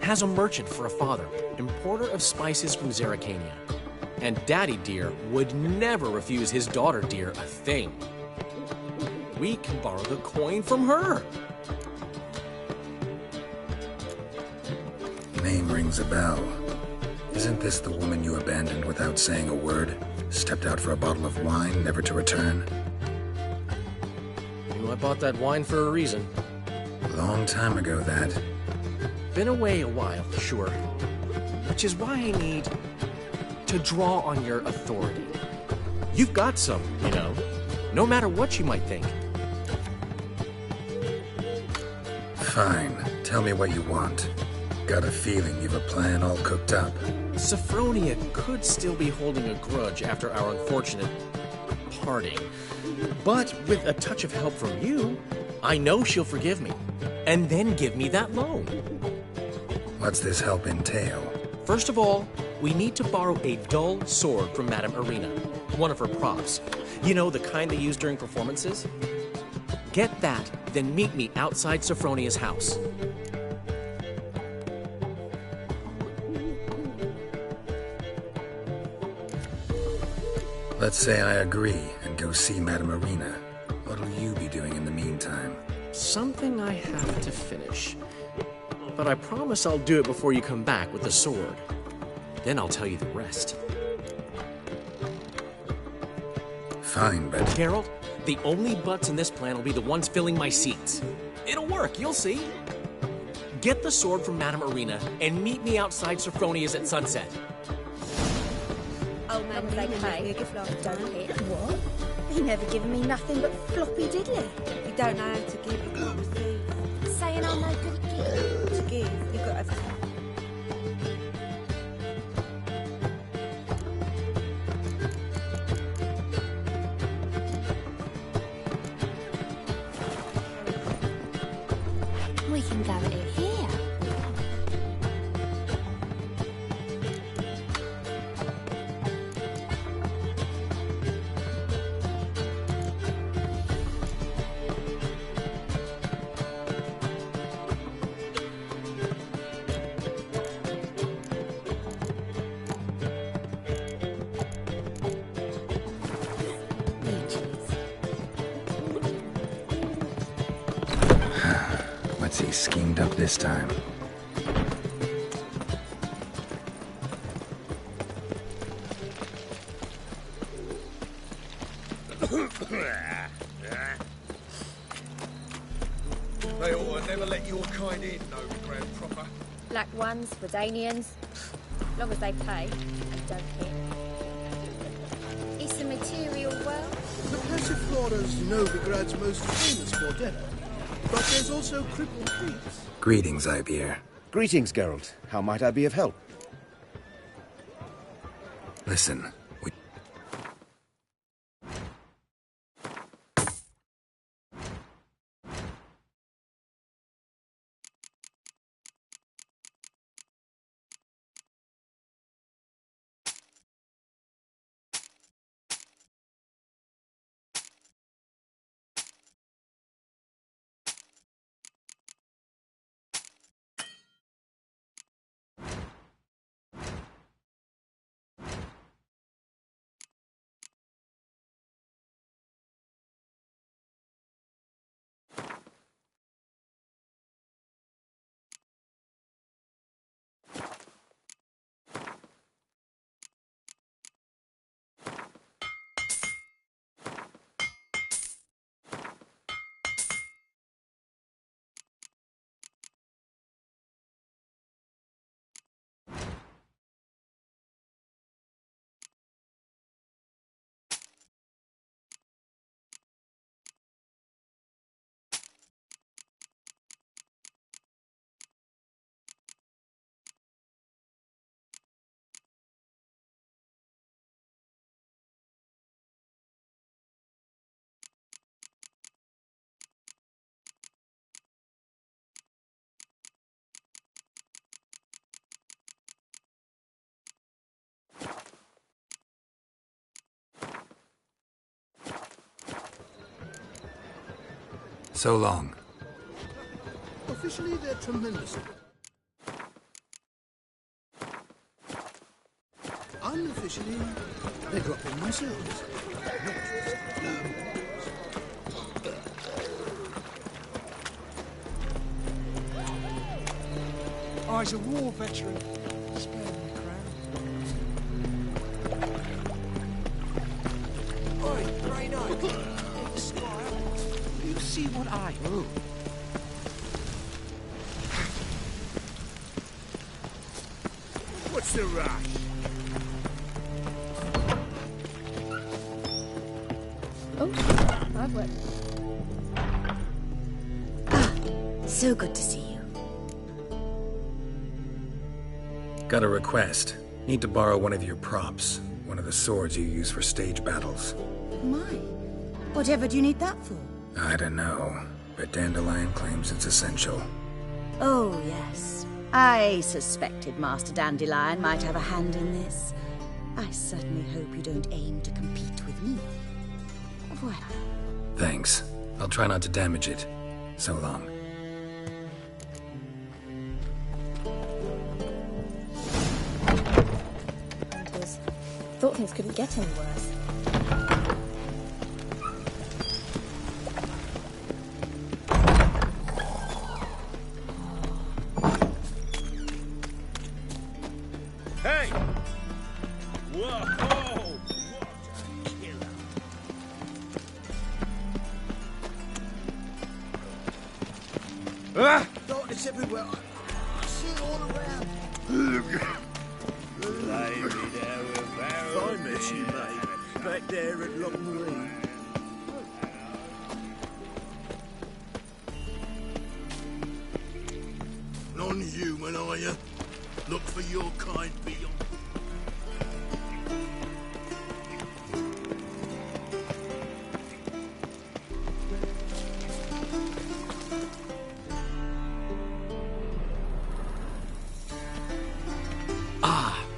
Has a merchant for a father, importer of spices from Zerrikania. And Daddy Dear would never refuse his daughter Dear a thing. We can borrow the coin from her. Name rings a bell. Isn't this the woman you abandoned without saying a word? Stepped out for a bottle of wine, never to return? I bought that wine for a reason. Long time ago, that. Been away a while, sure. Which is why I need to draw on your authority. You've got some, you know, no matter what you might think. Fine. Tell me what you want. Got a feeling you've a plan all cooked up. Sophronia could still be holding a grudge after our unfortunate parting. But with a touch of help from you, I know she'll forgive me. And then give me that loan. What's this help entail? First of all, we need to borrow a dull sword from Madame Irina, one of her props. You know, the kind they use during performances? Get that, then meet me outside Sophronia's house. Let's say I agree and go see Madame Irina. What'll you be doing in the meantime? Something I have to finish. But I promise I'll do it before you come back with the sword. Then I'll tell you the rest. Fine, but... Geralt, the only butts in this plan will be the ones filling my seats. It'll work, you'll see. Get the sword from Madame Irina and meet me outside Sophronia's at sunset. Old man, they pay. Don't hit. What? He never given me nothing but floppy diddly. You don't know how to give it, you receive. Saying I'm no good at giving. To give, you've got to... We can go at it here. What's he schemed up this time? They all never let your kind in, no grand proper. Black ones, Redanians. Long as they pay and don't hit. It's a material world. The Passiflora's Novigrad's most famous bordello. But there's also crippled creeks. Greetings, Ibeer. Greetings, Geralt. How might I be of help? Listen, so long. Officially, they're tremendous. Unofficially, they drop in themselves. I's a war veteran. Spare me crown. Oi, Grey Knight. You see what I do? What's the rush? Oh, I've worked. Ah, so good to see you. Got a request. Need to borrow one of your props. One of the swords you use for stage battles. My. Whatever do you need that for? I don't know, but Dandelion claims it's essential. Oh, yes. I suspected Master Dandelion might have a hand in this. I certainly hope you don't aim to compete with me. Voilà. Thanks. I'll try not to damage it. So long. Thought things couldn't get any worse. Hey! Whoa! What a killer! Ah! Darkness everywhere. I see it all around. Fine mess you made. Back there at Loch Marine. Non-human, are you? Look for your kind beyond.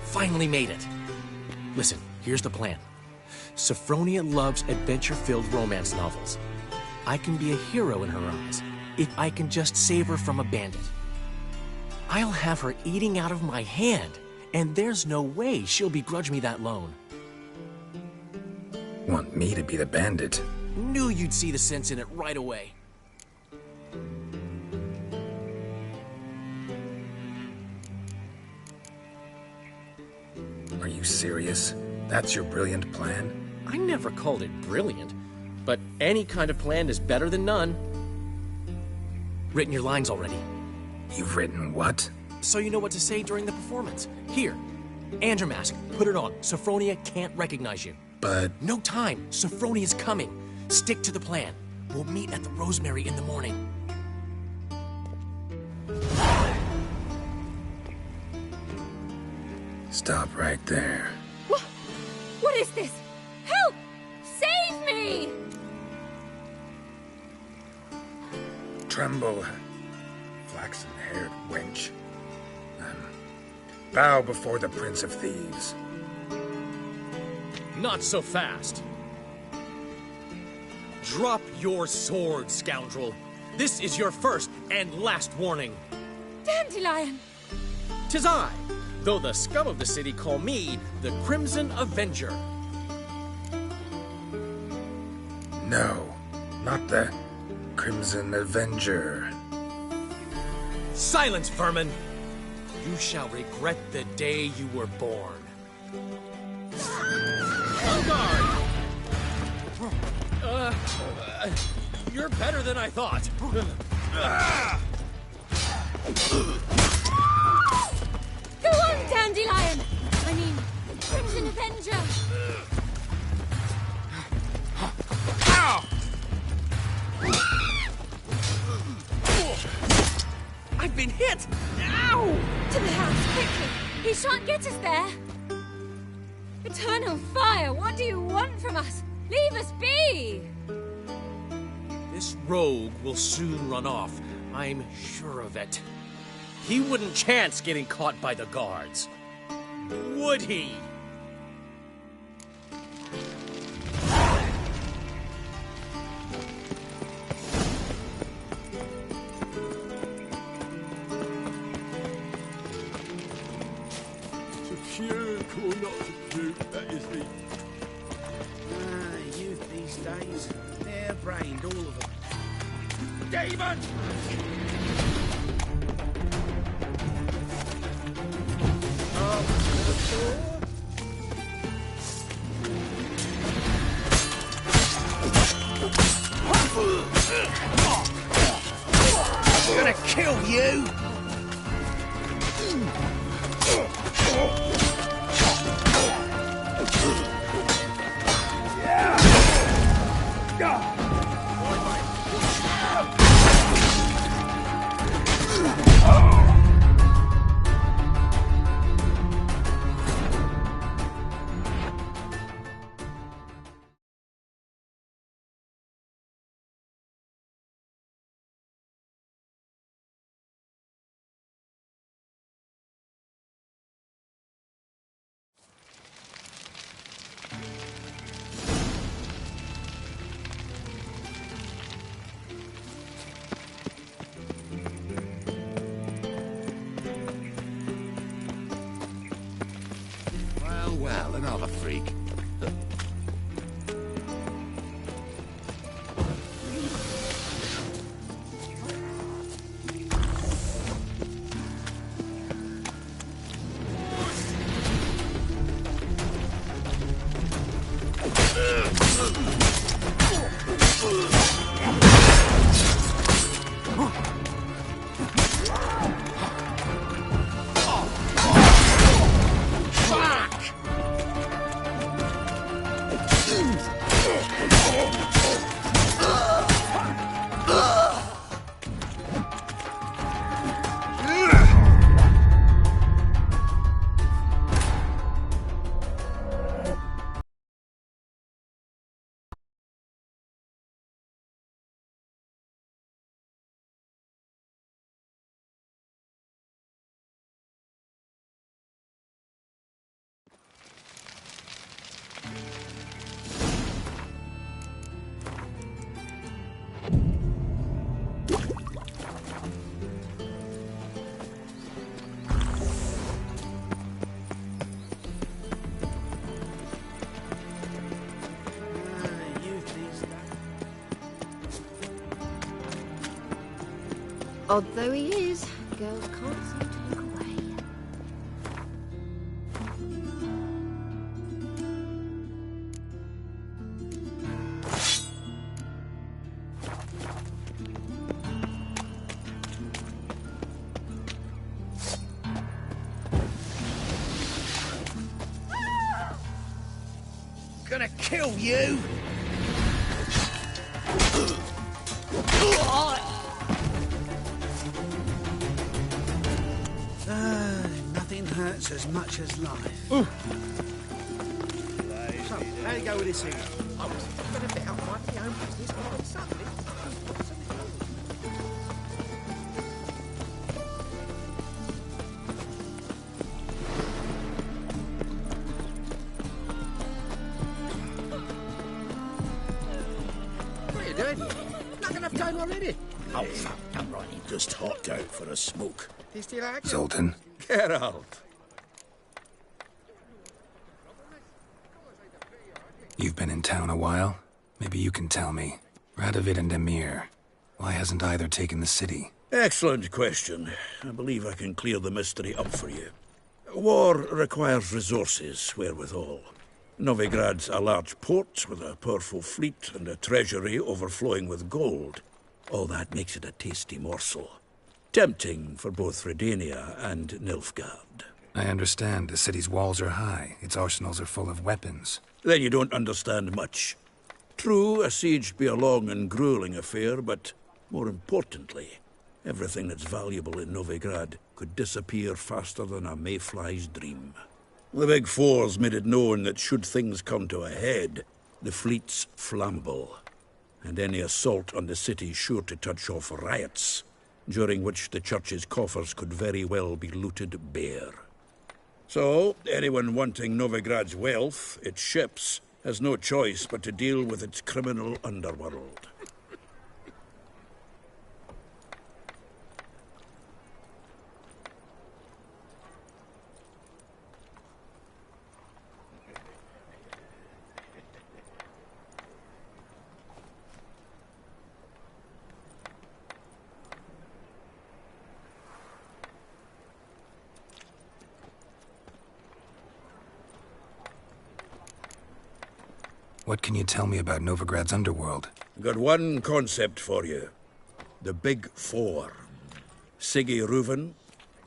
Finally made it. Listen, here's the plan. Sophronia loves adventure-filled romance novels. I can be a hero in her eyes if I can just save her from a bandit. I'll have her eating out of my hand, and there's no way she'll begrudge me that loan. Want me to be the bandit? Knew you'd see the sense in it right away. Are you serious? That's your brilliant plan? I never called it brilliant, but any kind of plan is better than none. Written your lines already. You've written what? So you know what to say during the performance. Here, and your mask. Put it on. Sophronia can't recognize you. But... No time. Sophronia's coming. Stick to the plan. We'll meet at the Rosemary in the morning. Stop right there. What is this? Help! Save me! Tremble, flaxen-haired wench. Bow before the Prince of Thieves. Not so fast. Drop your sword, scoundrel. This is your first and last warning. Dandelion! 'Tis I, though the scum of the city call me the Crimson Avenger. No, not the Crimson Avenger. Silence, vermin! You shall regret the day you were born. On guard! You're better than I thought. Go on, Dandelion! I mean, Crimson Avenger! I've been hit! Ow! To the house, quickly! He shan't get us there! Eternal fire, what do you want from us? Leave us be! This rogue will soon run off. I'm sure of it. He wouldn't chance getting caught by the guards. Would he? Youth these days, hair-brained, all of them. Demon! I'm gonna kill you! well, another freak. Odd though he is, girls can't seem to look away. Gonna kill you! Nothing hurts as much as life. Ooh. So, how do you go with this here? I was going to bet out my own business, but suddenly... What are you doing? Not enough time already? Oh, fuck, I'm running. Just hopped out for a smoke. Do you still like it? Zoltan? Get out. You've been in town a while. Maybe you can tell me. Radovid and Emir. Why hasn't either taken the city? Excellent question. I believe I can clear the mystery up for you. War requires resources, wherewithal. Novigrad's a large port with a powerful fleet and a treasury overflowing with gold. All that makes it a tasty morsel. Tempting for both Redania and Nilfgaard. I understand. The city's walls are high. Its arsenals are full of weapons. Then you don't understand much. True, a siege be a long and grueling affair, but more importantly, everything that's valuable in Novigrad could disappear faster than a mayfly's dream. The Big Four's made it known that should things come to a head, the fleet's flammable, and any assault on the city's sure to touch off riots, during which the church's coffers could very well be looted bare. So, anyone wanting Novigrad's wealth, its ships, has no choice but to deal with its criminal underworld. What can you tell me about Novigrad's underworld? Got one concept for you. The Big Four. Siggy Reuven,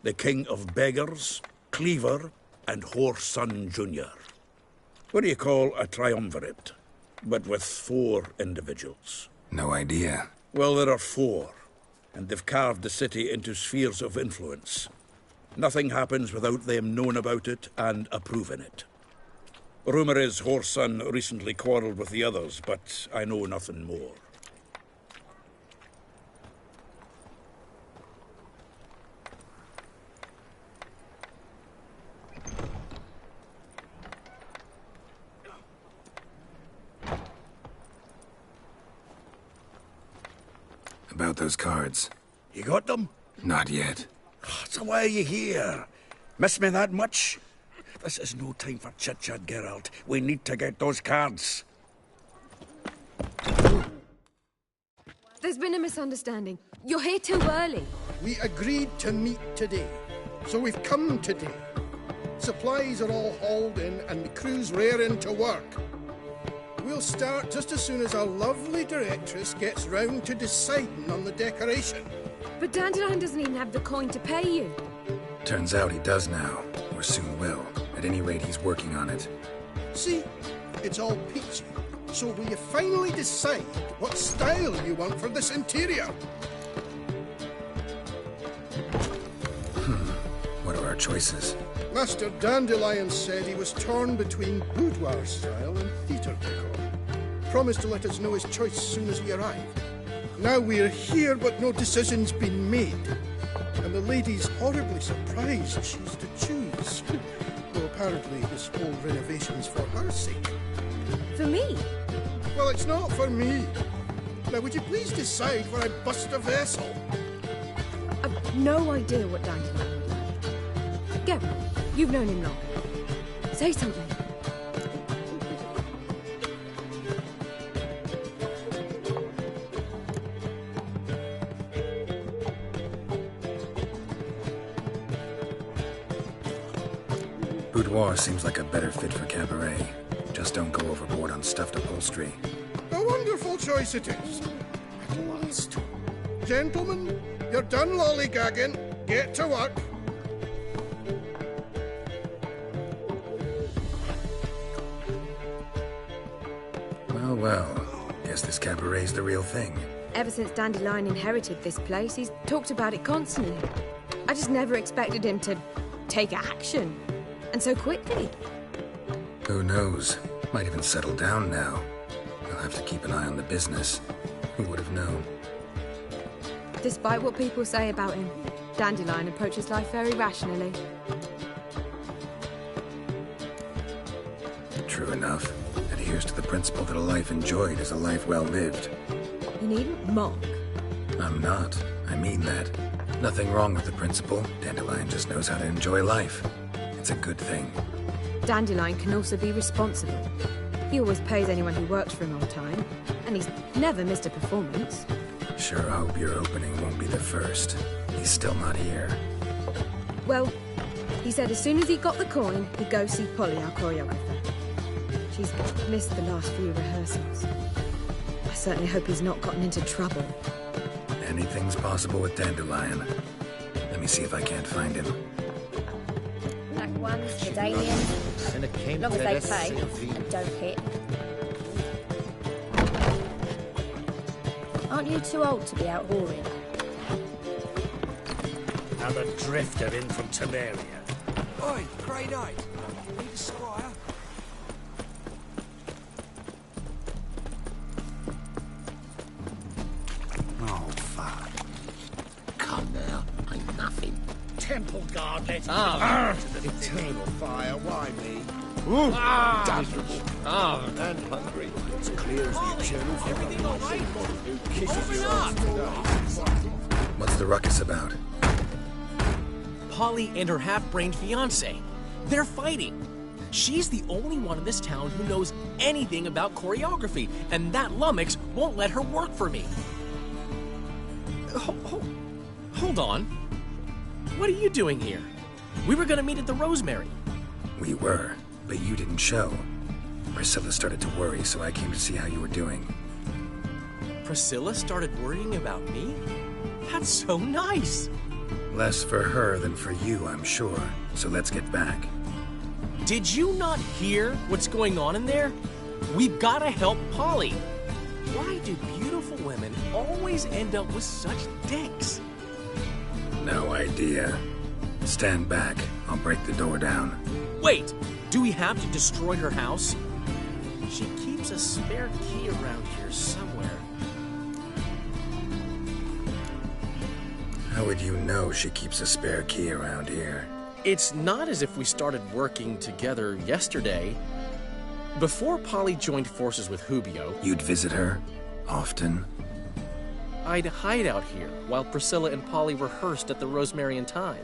the King of Beggars, Cleaver, and Whoreson Jr. What do you call a triumvirate, but with 4 individuals? No idea. Well, there are 4, and they've carved the city into spheres of influence. Nothing happens without them knowing about it and approving it. Rumour is Whoreson recently quarrelled with the others, but I know nothing more. About those cards. You got them? Not yet. So why are you here? Miss me that much? This is no time for chit-chat, Geralt. We need to get those cards. There's been a misunderstanding. You're here too early. We agreed to meet today, so we've come today. Supplies are all hauled in and the crew's raring to work. We'll start just as soon as our lovely directress gets round to deciding on the decoration. But Dandelion doesn't even have the coin to pay you. Turns out he does now, or soon will. At any rate, he's working on it. See, it's all peachy. So will you finally decide what style you want for this interior? What are our choices? Master Dandelion said he was torn between boudoir style and theatre decor. Promised to let us know his choice as soon as we arrive. Now we're here, but no decision's been made. And the lady's horribly surprised she's to choose. Though apparently this whole renovation's for her sake. For me? Well, it's not for me. Now, would you please decide where I bust a vessel? I've no idea what Dandelion would like. Geralt, you've known him long. Say something. Boudoir seems like a better fit for cabaret. Just don't go overboard on stuffed upholstery. A wonderful choice it is. At last. Gentlemen, you're done lollygagging. Get to work. Well, well. Guess this cabaret's the real thing. Ever since Dandelion inherited this place, he's talked about it constantly. I just never expected him to take action. And so quickly. Who knows? Might even settle down now. I'll have to keep an eye on the business. Who would have known? Despite what people say about him, Dandelion approaches life very rationally. True enough. Adheres to the principle that a life enjoyed is a life well lived. You needn't mock. I'm not. I mean that. Nothing wrong with the principle. Dandelion just knows how to enjoy life. It's a good thing. Dandelion can also be responsible. He always pays anyone who works for him on time, and he's never missed a performance. Sure hope your opening won't be the first. He's still not here. Well, he said as soon as he got the coin, he'd go see Polly, our choreographer. She's missed the last few rehearsals. I certainly hope he's not gotten into trouble. Anything's possible with Dandelion. Let me see if I can't find him. Black ones, Jordanian. As long as they pay and don't hit. Aren't you too old to be out whoring? Another drifter in from Temeria. Oi, Grey Knight. Need a squire? Oh, fuck. Come now, I'm nothing. Temple guard, let him to the eternal fire. Why me? Ooh, And hungry. It's clear as the eternal fire. Everything all right? Who kisses you Open up! What's the ruckus about? Polly and her half-brained fiancé. They're fighting. She's the only one in this town who knows anything about choreography, and that lummox won't let her work for me. Hold on. What are you doing here? We were gonna meet at the Rosemary. We were, but you didn't show. Priscilla started to worry, so I came to see how you were doing. Priscilla started worrying about me? That's so nice. Less for her than for you, I'm sure. So let's get back. Did you not hear what's going on in there? We've got to help Polly. Why do beautiful women always end up with such dicks? No idea. Stand back. I'll break the door down. Wait, do we have to destroy her house? She keeps a spare key around here somewhere. How would you know she keeps a spare key around here? It's not as if we started working together yesterday. Before Polly joined forces with Hubio... You'd visit her? Often? I'd hide out here while Priscilla and Polly rehearsed at the Rosemary in time.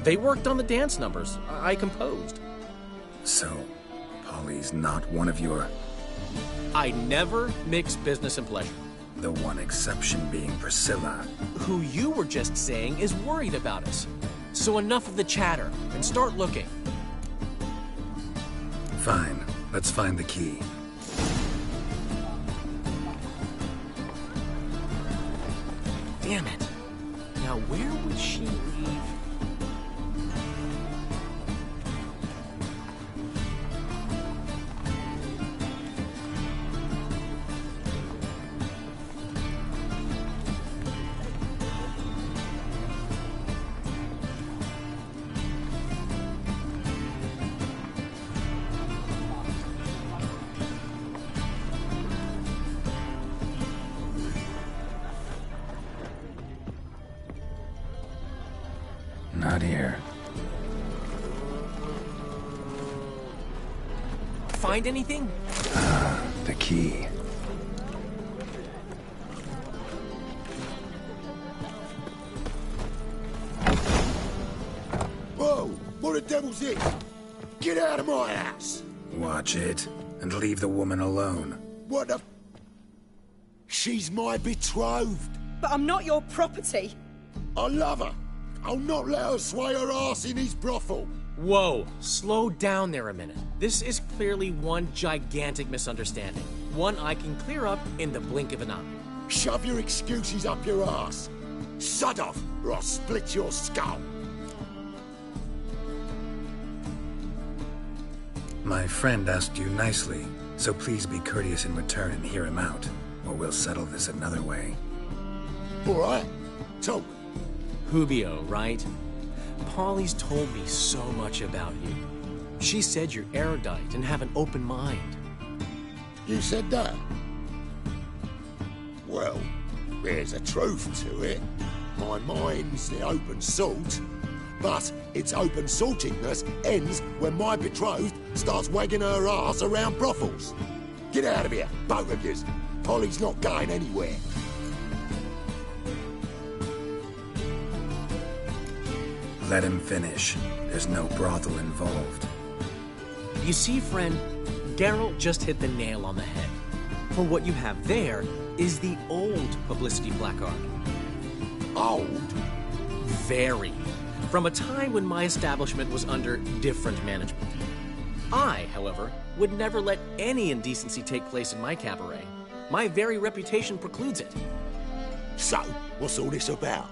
They worked on the dance numbers. I composed. So, Polly's not one of your... I never mix business and pleasure. The one exception being Priscilla. Who you were just saying is worried about us. So enough of the chatter, and start looking. Fine. Let's find the key. Damn it. Now where would she leave? Not here. Find anything? The key. Whoa! What the devil's this? Get out of my house! Watch it, and leave the woman alone. What the... She's my betrothed. But I'm not your property. I love her. I'll not let her sway her ass in his brothel. Whoa, slow down there a minute. This is clearly one gigantic misunderstanding. One I can clear up in the blink of an eye. Shove your excuses up your ass. Sod off, or I'll split your skull. My friend asked you nicely, so please be courteous in return and hear him out, or we'll settle this another way. All right, talk. Hubio, right? Polly's told me so much about you. She said you're erudite and have an open mind. You said that? Well, there's a truth to it. My mind's the open salt, but its open saltiness ends when my betrothed starts wagging her ass around brothels. Get out of here, both of yous. Polly's not going anywhere. Let him finish. There's no brothel involved. You see, friend, Geralt just hit the nail on the head. For what you have there is the old publicity placard. Old? Very. From a time when my establishment was under different management. I, however, would never let any indecency take place in my cabaret. My very reputation precludes it. So, what's all this about?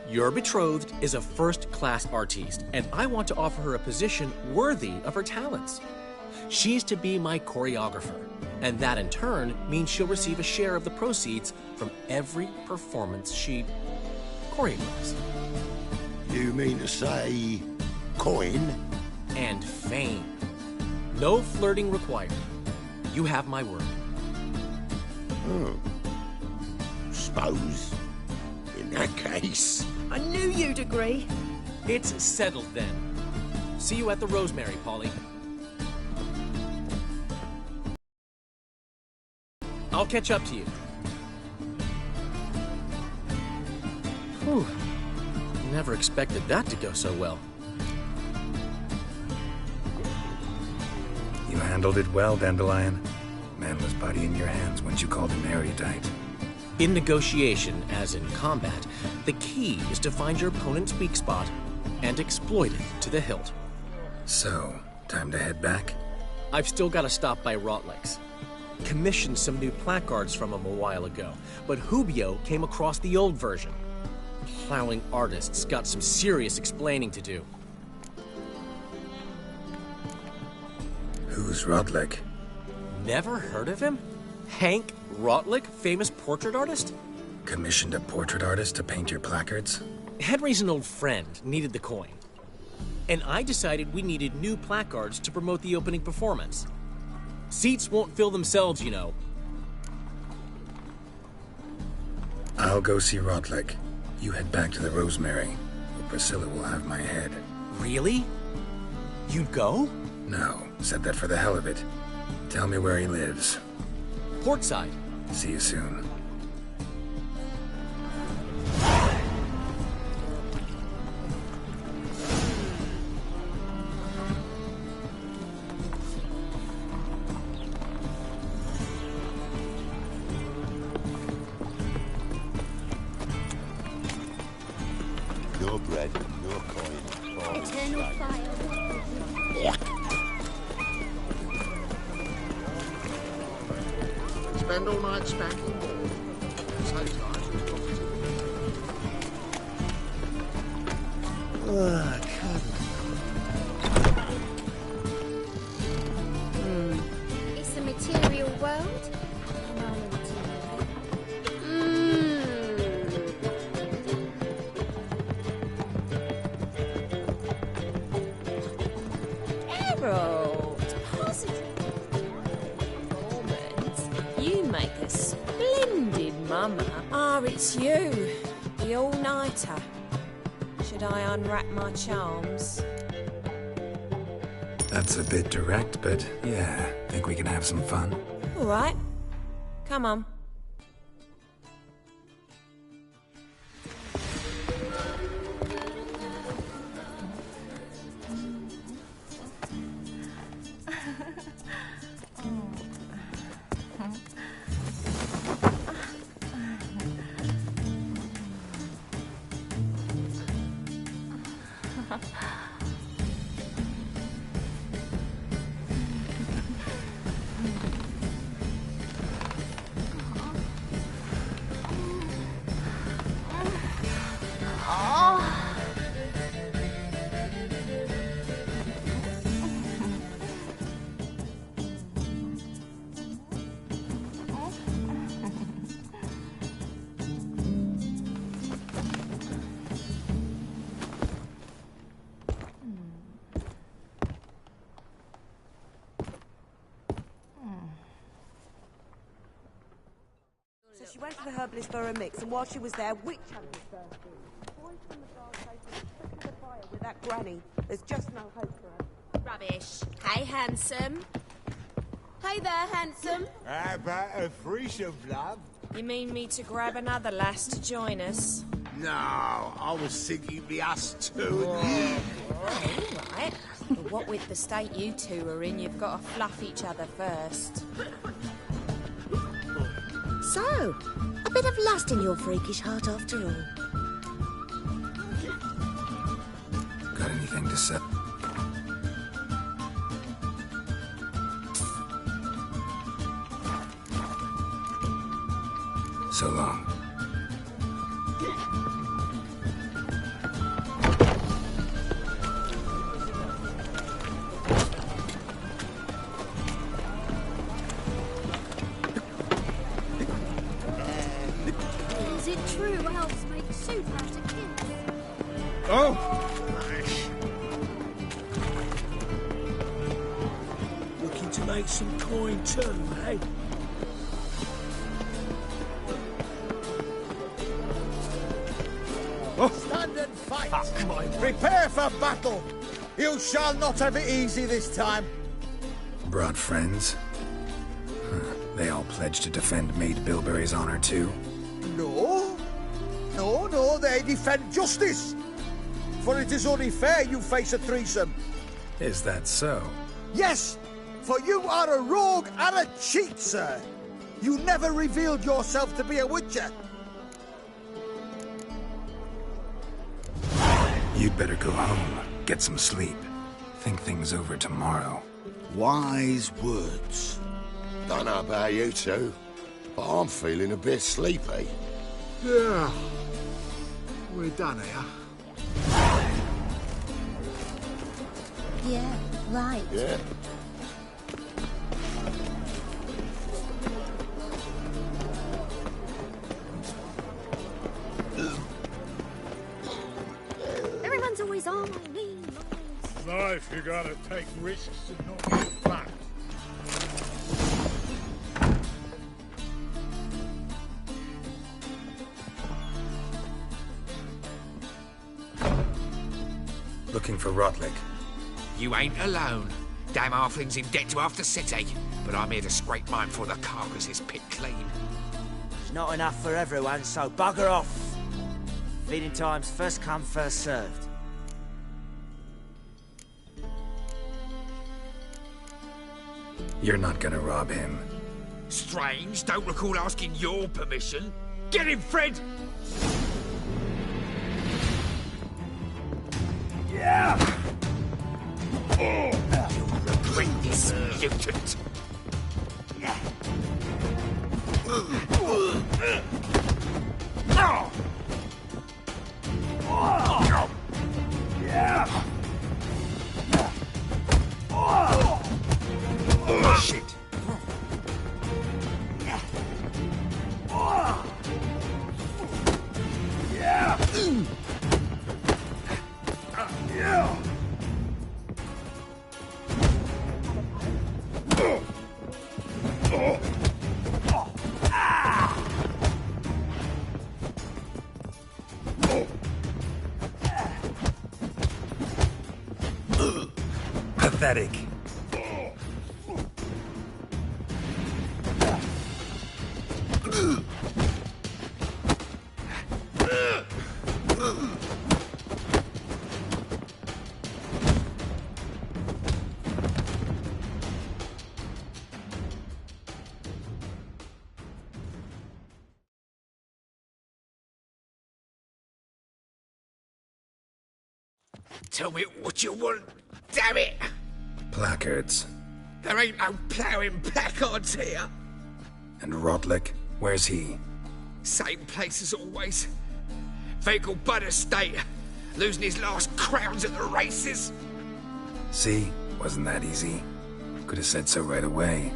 Your betrothed is a first-class artiste, and I want to offer her a position worthy of her talents. She's to be my choreographer, and that in turn means she'll receive a share of the proceeds from every performance she choreographs. You mean to say... coin? And fame. No flirting required. You have my word. Suppose... in that case... I knew you'd agree. It's settled then. See you at the Rosemary, Polly. I'll catch up to you. Whew. Never expected that to go so well. You handled it well, Dandelion. Man was body in your hands once you called him erudite. In negotiation, as in combat, the key is to find your opponent's weak spot and exploit it to the hilt. So, time to head back? I've still got to stop by Rotlick's. Commissioned some new placards from him a while ago, but Hubio came across the old version. Plowing artists got some serious explaining to do. Who's Rotlick? Never heard of him? Hank Rotlick, famous portrait artist? Commissioned a portrait artist to paint your placards? Henry's an old friend, needed the coin. And I decided we needed new placards to promote the opening performance. Seats won't fill themselves, you know. I'll go see Rotlick. You head back to the Rosemary, where Priscilla will have my head. Really? You'd go? No, said that for the hell of it. Tell me where he lives. Portside. See you soon. eternal fire. Spend all night spanking. So tired. It's a material world. Geralt, positive. Performance. You make a splendid mama. Ah, it's you, the all-nighter. Should I unwrap my charms? That's a bit direct, but yeah, think we can have some fun. All right. Come on. So she went to the herbalist for a mix, and while she was there, witch hunters burst in. Boys from the guard say to the fire with that granny. There's just no hope for her. Rubbish. Hey, handsome. Hey there, handsome. How about a threesome, love? You mean me to grab another lass to join us? No, I was thinking me us two and you. All right. But what with the state you two are in, you've got to fluff each other first. So, a bit of lust in your freakish heart after all. Got anything to say? So long. Is it true elves make soup out of kids? Oh! Looking to make some coin too, eh? Stand and fight! Prepare for battle! You shall not have it easy this time! Brought friends? Huh. They all pledged to defend Maid Bilberry's honor too? No. No, they defend justice! For it is only fair you face a threesome. Is that so? Yes! For you are a rogue and a cheat, sir! You never revealed yourself to be a witcher! You'd better go home, get some sleep. Think things over tomorrow. Wise words. Don't know about you two, but I'm feeling a bit sleepy. Yeah. We're done here. Yeah, right. Yeah. Everyone's always on my knees. Life, you gotta take risks and not get fucked. Looking for Rotlick. You ain't alone. Damn halfling's in debt to half the city. But I'm here to scrape mine before the carcass is picked clean. It's not enough for everyone, so bugger off. Feeding time's first come, first served. You're not gonna rob him. Strange, don't recall asking your permission. Get him, Fred! You'll regret this, mutant. Shit. Pathetic. Tell me what you want, damn it! Placards. There ain't no ploughing placards here. And Rotlick? Where's he? Same place as always. Vehicle Bud Estate. Losing his last crowns at the races. See? Wasn't that easy? Could have said so right away.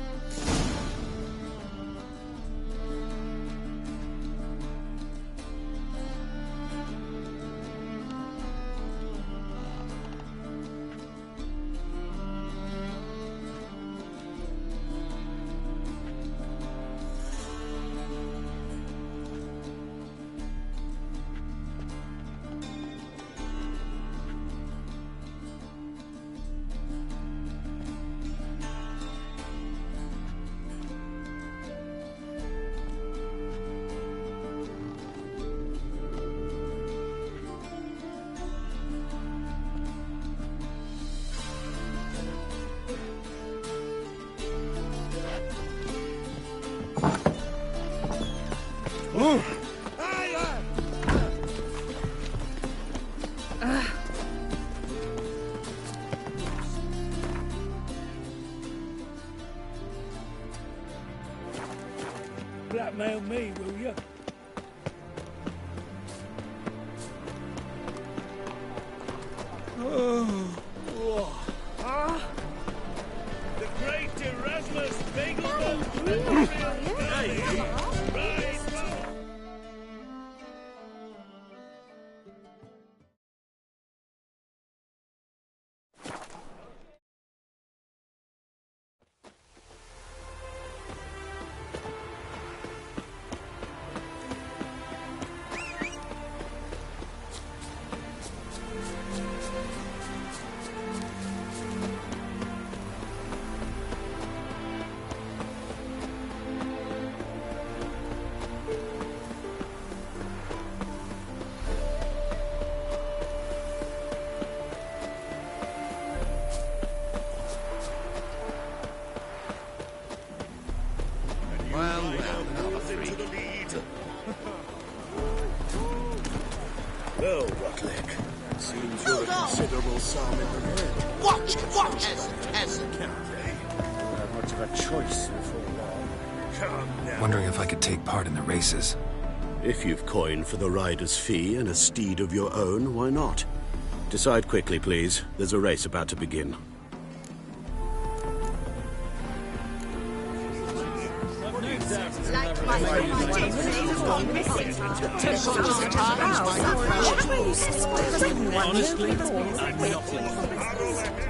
Blackmail me, will you? The great Erasmus Bagel. Well, Rotlick, seems you're a considerable psalm in the head. Watch! Can't have much of a choice before long. Come now. Wondering if I could take part in the races. If you've coined for the rider's fee and a steed of your own, why not? Decide quickly, please. There's a race about to begin.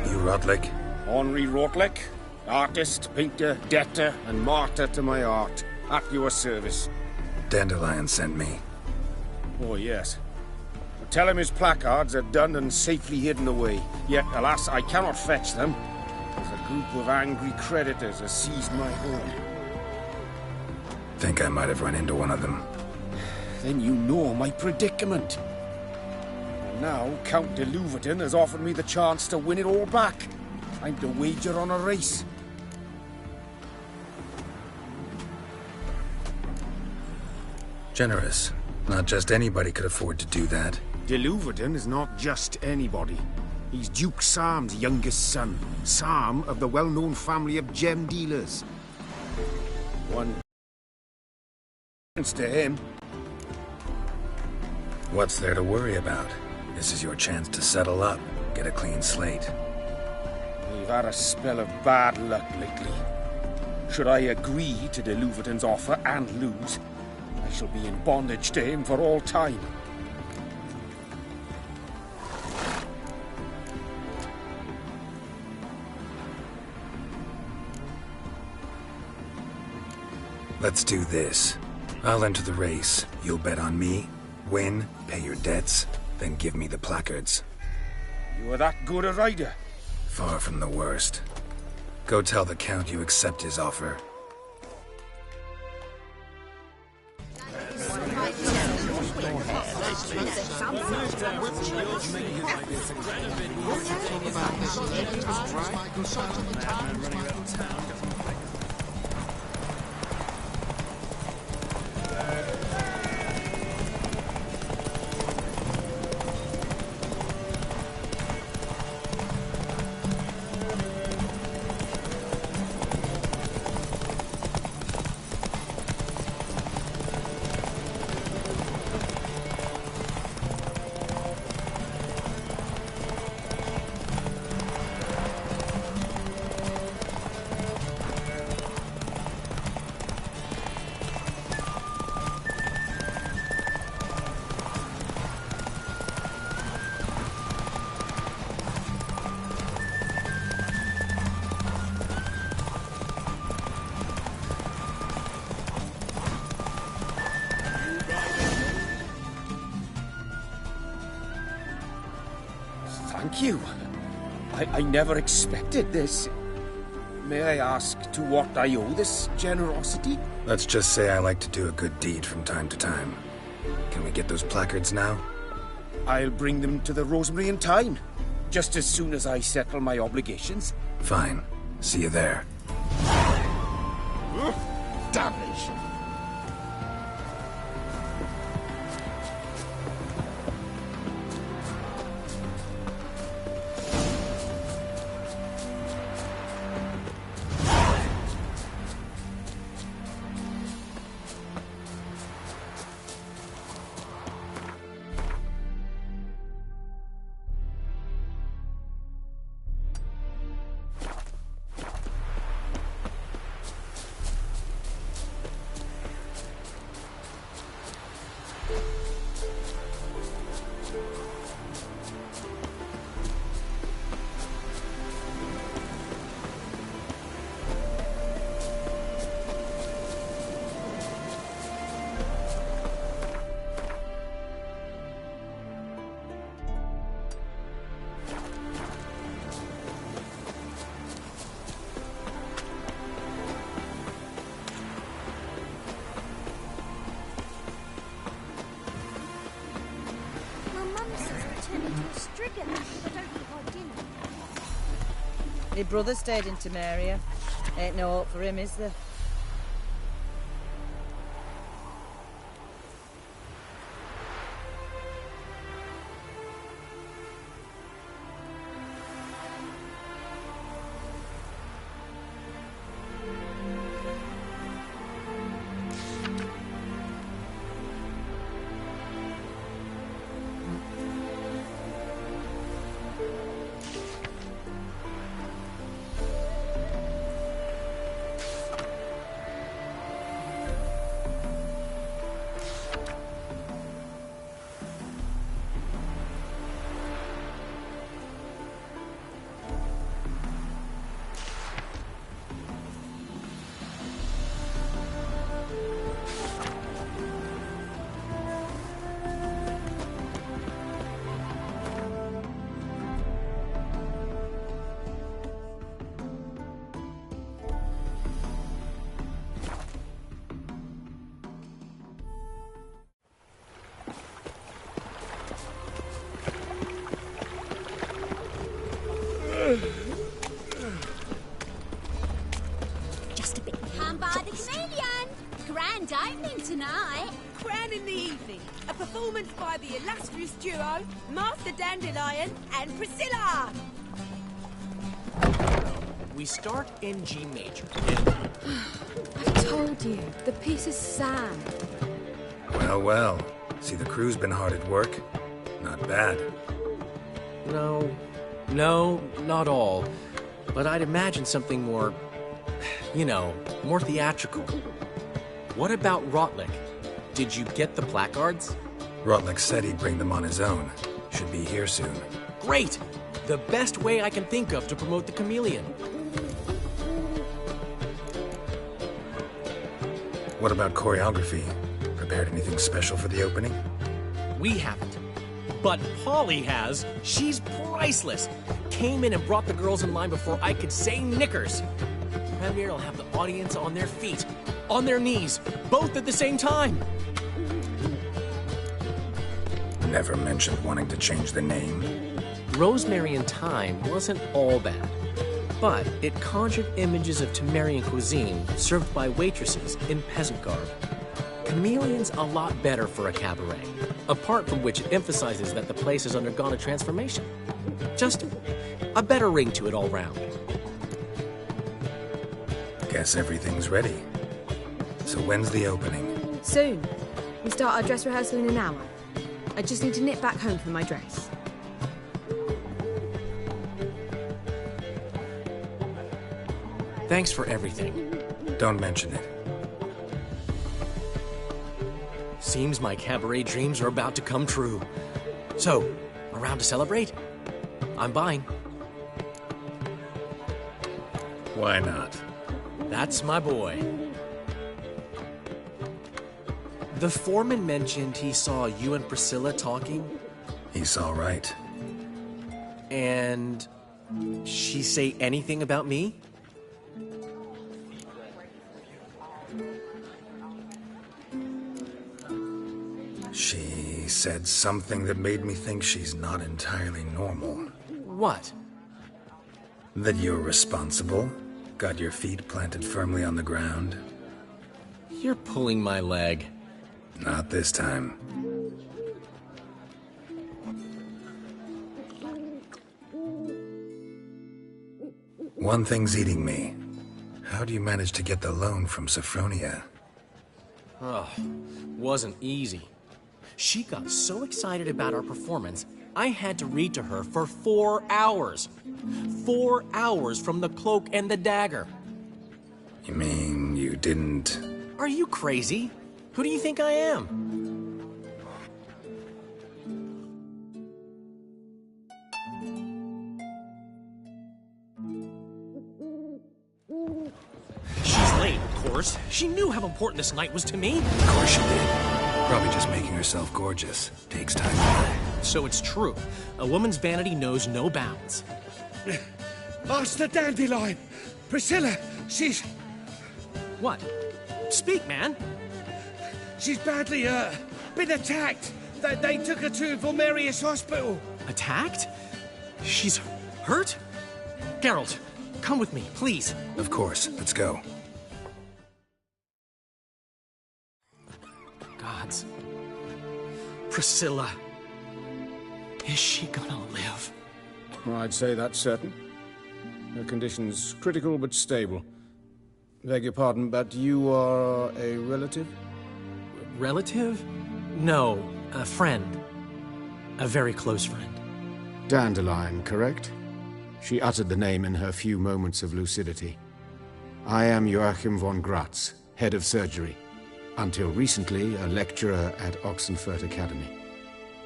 You Rotlick? Henri Rotlick, artist, painter, debtor, and martyr to my art. At your service. Dandelion sent me. Oh, yes. But tell him his placards are done and safely hidden away. Yet, alas, I cannot fetch them, as a group of angry creditors has seized my home. Think I might have run into one of them. Then you know my predicament. And now, Count de Louverton has offered me the chance to win it all back. I'm to wager on a race. Generous. Not just anybody could afford to do that. De Louverton is not just anybody. He's Duke Sam's youngest son. Sam of the well-known family of gem dealers. One to him. What's there to worry about? This is your chance to settle up, get a clean slate. We've had a spell of bad luck lately. Should I agree to de Louverton's offer and lose, I shall be in bondage to him for all time. Let's do this. I'll enter the race. You'll bet on me, win, pay your debts, then give me the placards. You are that good a rider? Far from the worst. Go tell the Count you accept his offer. Thank you. I never expected this. May I ask to what I owe this generosity? Let's just say I like to do a good deed from time to time. Can we get those placards now? I'll bring them to the Rosemary in time, just as soon as I settle my obligations. Fine. See you there. Damage! My brother stayed in Temeria. Ain't no hope for him, is there? Just a bit. Come by the chameleon. Grand opening tonight. Crown in the evening. a performance by the illustrious duo, Master Dandelion and Priscilla. We start in G major. I've told you, the piece is sad. Well, well. See, the crew's been hard at work. Not bad. No, not all. But I'd imagine something more, more theatrical. What about Rotlick? Did you get the placards? Rotlick said he'd bring them on his own. Should be here soon. Great! The best way I can think of to promote the chameleon. What about choreography? Prepared anything special for the opening? We haven't. But Polly has. She's priceless. Came in and brought the girls in line before I could say knickers. Premiere will have the audience on their feet, on their knees, both at the same time. Never mentioned wanting to change the name. Rosemary and Thyme wasn't all bad, but it conjured images of Temerian cuisine served by waitresses in peasant garb. Chameleon's a lot better for a cabaret, apart from which it emphasizes that the place has undergone a transformation. Just a better ring to it all round. Guess everything's ready. So when's the opening? Soon. We start our dress rehearsal in an hour. I just need to nip back home for my dress. Thanks for everything. Don't mention it. Seems my cabaret dreams are about to come true. So, around to celebrate? I'm buying. Why not? That's my boy. The foreman mentioned he saw you and Priscilla talking. He's all right. And she say anything about me? She said something that made me think she's not entirely normal. What? That you're responsible, got your feet planted firmly on the ground. You're pulling my leg. Not this time. One thing's eating me. How do you manage to get the loan from Sophronia? Oh, wasn't easy. She got so excited about our performance, I had to read to her for 4 hours. 4 hours from the Cloak and the Dagger. You mean you didn't... Are you crazy? Who do you think I am? She's late, of course. She knew how important this night was to me. Of course she did. Probably just making herself gorgeous. Takes time. So it's true. A woman's vanity knows no bounds. Master Dandelion! Priscilla, she's... What? Speak, man. She's badly, been attacked. They took her to Vulmerius Hospital. Attacked? She's hurt? Geralt, come with me, please. Of course. Let's go. Gods. Priscilla. Is she gonna live? I'd say that's certain. Her condition's critical but stable. Beg your pardon, but you are a relative? Relative? No, a friend. A very close friend. Dandelion, correct? She uttered the name in her few moments of lucidity. I am Joachim von Gratz, head of surgery. Until recently, a lecturer at Oxenfurt Academy.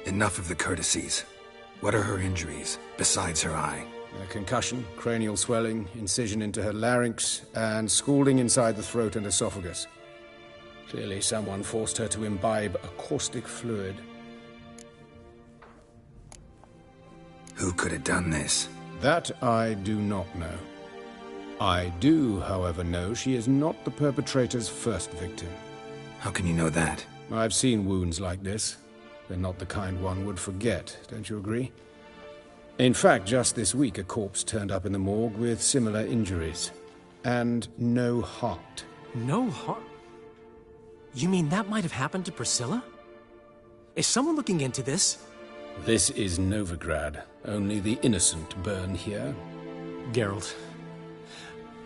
Enough of the courtesies. What are her injuries, besides her eye? A concussion, cranial swelling, incision into her larynx, and scalding inside the throat and esophagus. Clearly someone forced her to imbibe a caustic fluid. Who could have done this? That I do not know. I do, however, know she is not the perpetrator's first victim. How can you know that? I've seen wounds like this. They're not the kind one would forget, don't you agree? In fact, just this week, a corpse turned up in the morgue with similar injuries. And no heart. No heart? You mean that might have happened to Priscilla? Is someone looking into this? This is Novigrad. Only the innocent burn here. Geralt,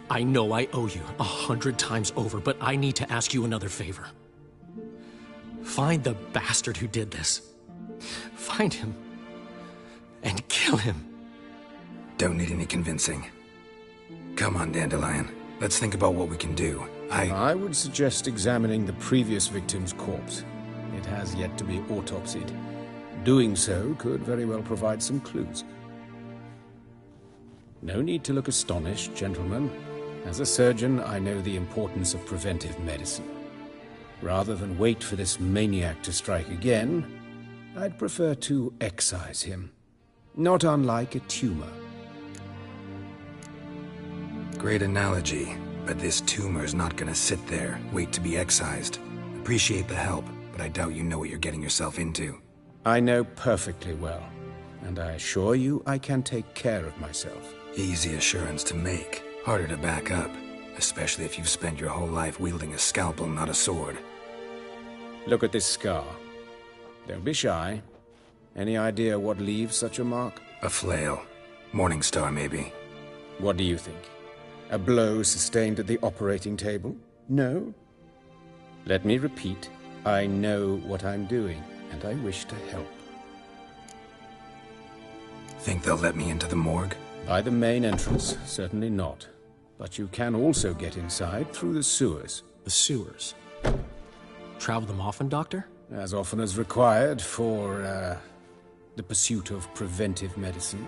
I know I owe you 100 times over, but I need to ask you another favor. Find the bastard who did this. Find him and kill him. Don't need any convincing. Come on, Dandelion. Let's think about what we can do. I would suggest examining the previous victim's corpse. It has yet to be autopsied. Doing so could very well provide some clues. No need to look astonished, gentlemen. As a surgeon, I know the importance of preventive medicine. Rather than wait for this maniac to strike again, I'd prefer to excise him. Not unlike a tumor. Great analogy, but this tumor's not gonna sit there, wait to be excised. Appreciate the help, but I doubt you know what you're getting yourself into. I know perfectly well, and I assure you I can take care of myself. Easy assurance to make, harder to back up, especially if you've spent your whole life wielding a scalpel, not a sword. Look at this scar. Don't be shy. Any idea what leaves such a mark? A flail. Morningstar, maybe. What do you think? A blow sustained at the operating table? No? Let me repeat. I know what I'm doing, and I wish to help. Think they'll let me into the morgue? By the main entrance, certainly not. But you can also get inside through the sewers. The sewers? Travel them often, Doctor? As often as required for, the pursuit of preventive medicine.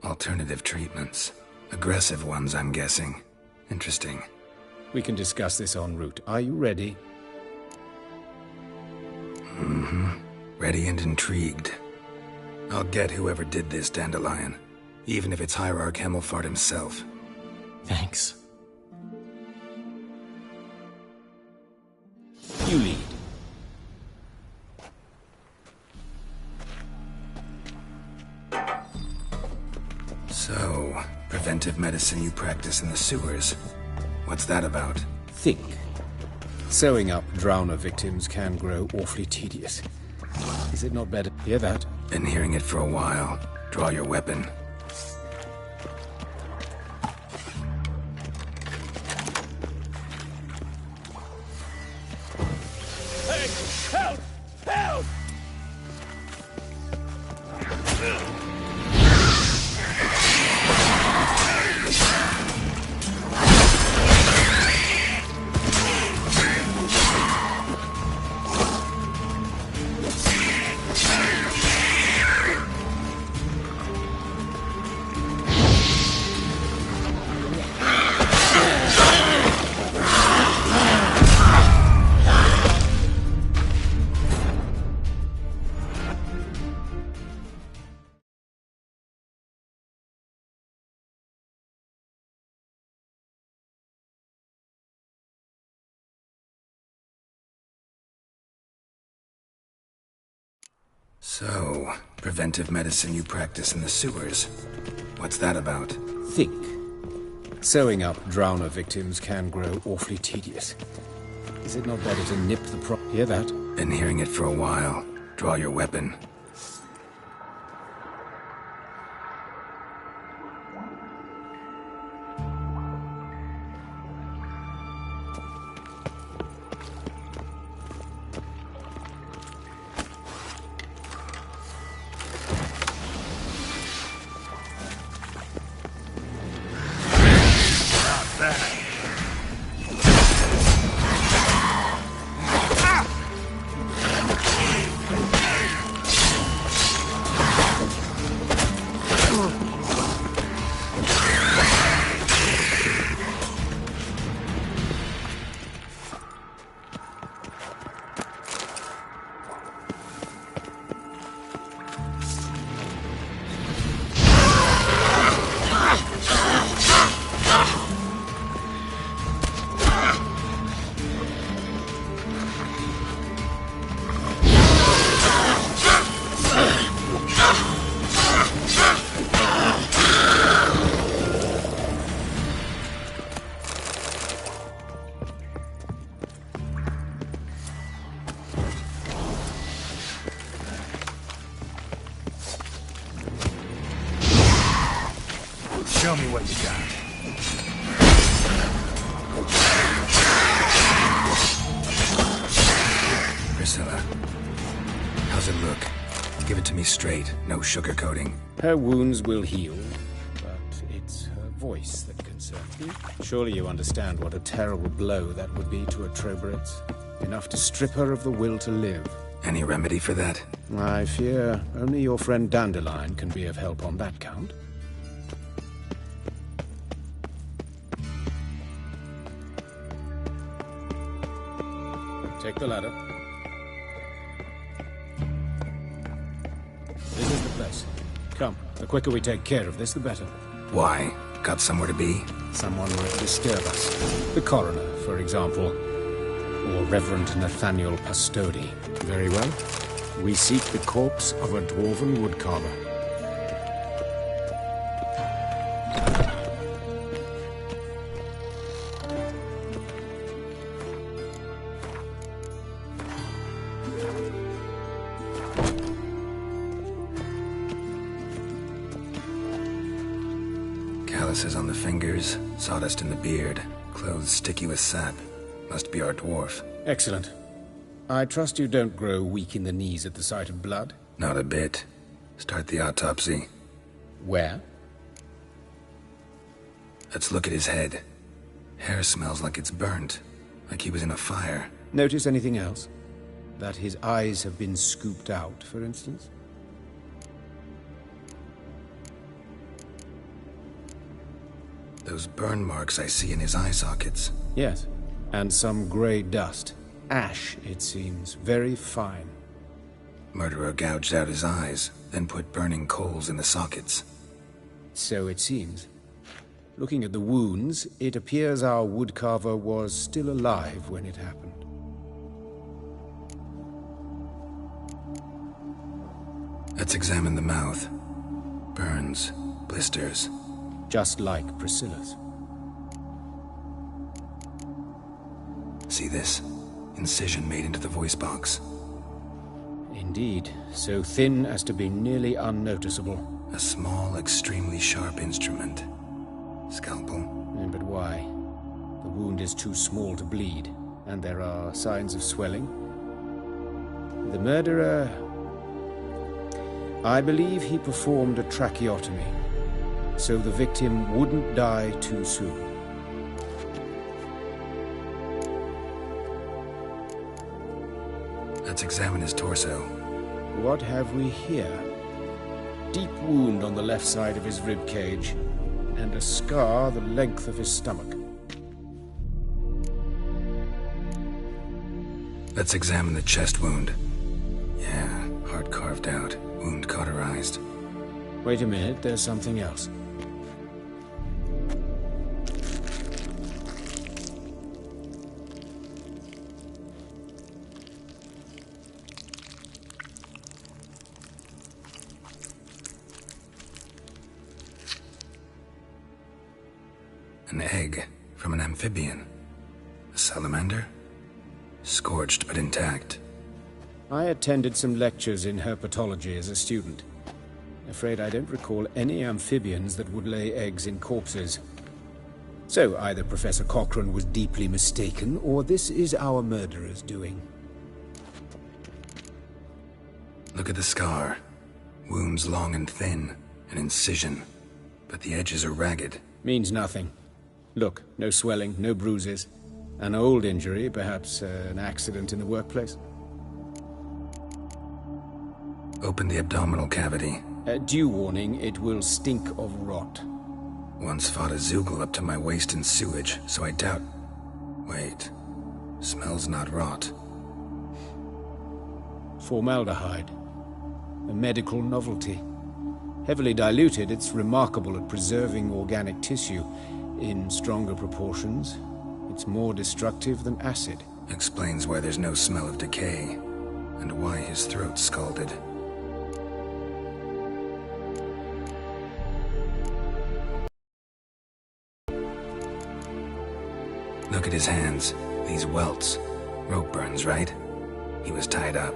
Alternative treatments. Aggressive ones, I'm guessing. Interesting. We can discuss this en route. Are you ready? Mm-hmm. Ready and intrigued. I'll get whoever did this, Dandelion. Even if it's Hierarch Hemmelfart himself. Thanks. You lead. So, preventive medicine you practice in the sewers. What's that about? Think. Sewing up drowner victims can grow awfully tedious. Is it not better? Hear that? Been hearing it for a while. Draw your weapon. Hey! Help! Help! So, preventive medicine you practice in the sewers. What's that about? Think. Sewing up drowner victims can grow awfully tedious. Is it not better to nip the Hear that? Been hearing it for a while. Draw your weapon. Show me what you got. Priscilla, how's it look? Give it to me straight, no sugarcoating. Her wounds will heal, but it's her voice that concerns me. Surely you understand what a terrible blow that would be to a Trobritz. Enough to strip her of the will to live. Any remedy for that? I fear only your friend Dandelion can be of help on that count. Take the ladder. This is the place. Come, the quicker we take care of this, the better. Why? Got somewhere to be? Someone might disturb us. The coroner, for example. Or Reverend Nathaniel Pastodi. Very well. We seek the corpse of a dwarven woodcarver. Calluses on the fingers, sawdust in the beard, clothes sticky with sap. Must be our dwarf. Excellent. I trust you don't grow weak in the knees at the sight of blood? Not a bit. Start the autopsy. Where? Let's look at his head. Hair smells like it's burnt, like he was in a fire. Notice anything else? That his eyes have been scooped out, for instance? Those burn marks I see in his eye sockets. Yes. And some grey dust. Ash, it seems. Very fine. Murderer gouged out his eyes, then put burning coals in the sockets. So it seems. Looking at the wounds, it appears our woodcarver was still alive when it happened. Let's examine the mouth. Burns, blisters. Just like Priscilla's. See this? Incision made into the voice box. Indeed, so thin as to be nearly unnoticeable. A small, extremely sharp instrument. Scalpel? But why? The wound is too small to bleed, and there are signs of swelling. The murderer... I believe he performed a tracheotomy, so the victim wouldn't die too soon. Let's examine his torso. What have we here? Deep wound on the left side of his rib cage, and a scar the length of his stomach. Let's examine the chest wound. Yeah, heart carved out, wound cauterized. Wait a minute, there's something else. An egg from an amphibian. A salamander? Scorched but intact. I attended some lectures in herpetology as a student. Afraid I don't recall any amphibians that would lay eggs in corpses. So either Professor Cochrane was deeply mistaken, or this is our murderer's doing. Look at the scar. Wounds long and thin. An incision. But the edges are ragged. Means nothing. Look, no swelling, no bruises. An old injury, perhaps an accident in the workplace. Open the abdominal cavity. Due warning, it will stink of rot. Once fought a Zoogle up to my waist in sewage, so I doubt... Wait. Smells not rot. Formaldehyde. A medical novelty. Heavily diluted, it's remarkable at preserving organic tissue. In stronger proportions, it's more destructive than acid. Explains why there's no smell of decay, and why his throat's scalded. Look at his hands. These welts. Rope burns, right? He was tied up.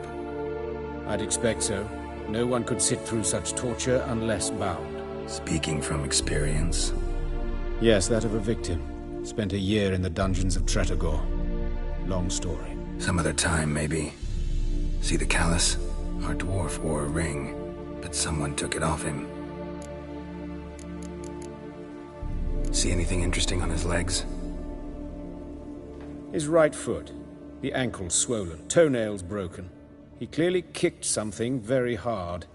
I'd expect so. No one could sit through such torture unless bound. Speaking from experience? Yes, that of a victim. Spent a year in the dungeons of Tretogor. Long story. Some other time, maybe. See the callus? Our dwarf wore a ring, but someone took it off him. See anything interesting on his legs? His right foot. The ankle swollen, toenails broken. He clearly kicked something very hard.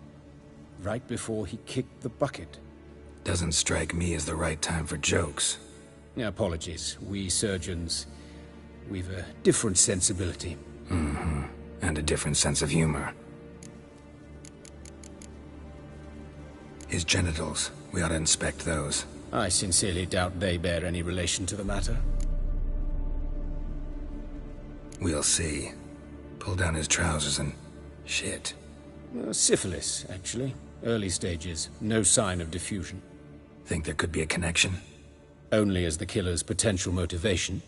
Right before he kicked the bucket. Doesn't strike me as the right time for jokes. Apologies. We surgeons, we've a different sensibility. Mm-hmm. And a different sense of humor. His genitals, we ought to inspect those. I sincerely doubt they bear any relation to the matter. We'll see. Pull down his trousers and... shit. Syphilis, actually. Early stages. No sign of diffusion. Think there could be a connection? Only as the killer's potential motivation.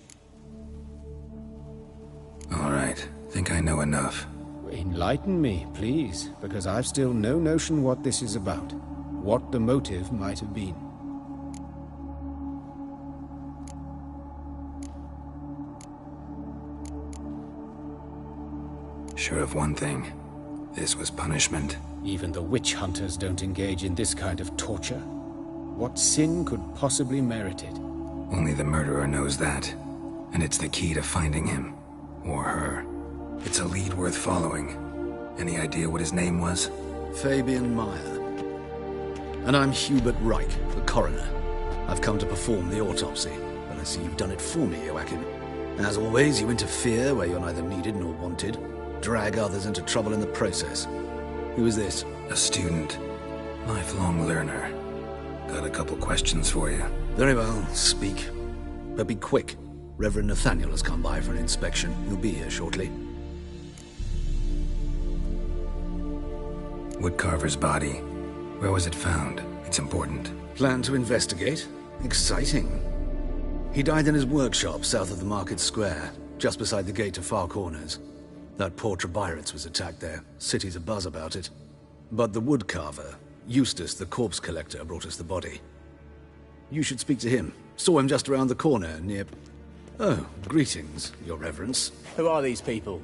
All right. Think I know enough. Enlighten me, please, because I've still no notion what this is about. What the motive might have been. Sure of one thing. This was punishment. Even the witch hunters don't engage in this kind of torture. What sin could possibly merit it? Only the murderer knows that. And it's the key to finding him. Or her. It's a lead worth following. Any idea what his name was? Fabian Meyer. And I'm Hubert Reich, the coroner. I've come to perform the autopsy, but I see you've done it for me, Joachim. As always, you interfere where you're neither needed nor wanted. Drag others into trouble in the process. Who is this? A student. Lifelong learner. Got a couple questions for you. Very well, speak. But be quick. Reverend Nathaniel has come by for an inspection. He'll be here shortly. Woodcarver's body. Where was it found? It's important. Plan to investigate? Exciting. He died in his workshop south of the market square, just beside the gate to Far Corners. That poor Trebirates was attacked there. City's abuzz about it. But the woodcarver, Eustace the corpse collector, brought us the body. You should speak to him. Saw him just around the corner near... Oh, greetings, your reverence. Who are these people?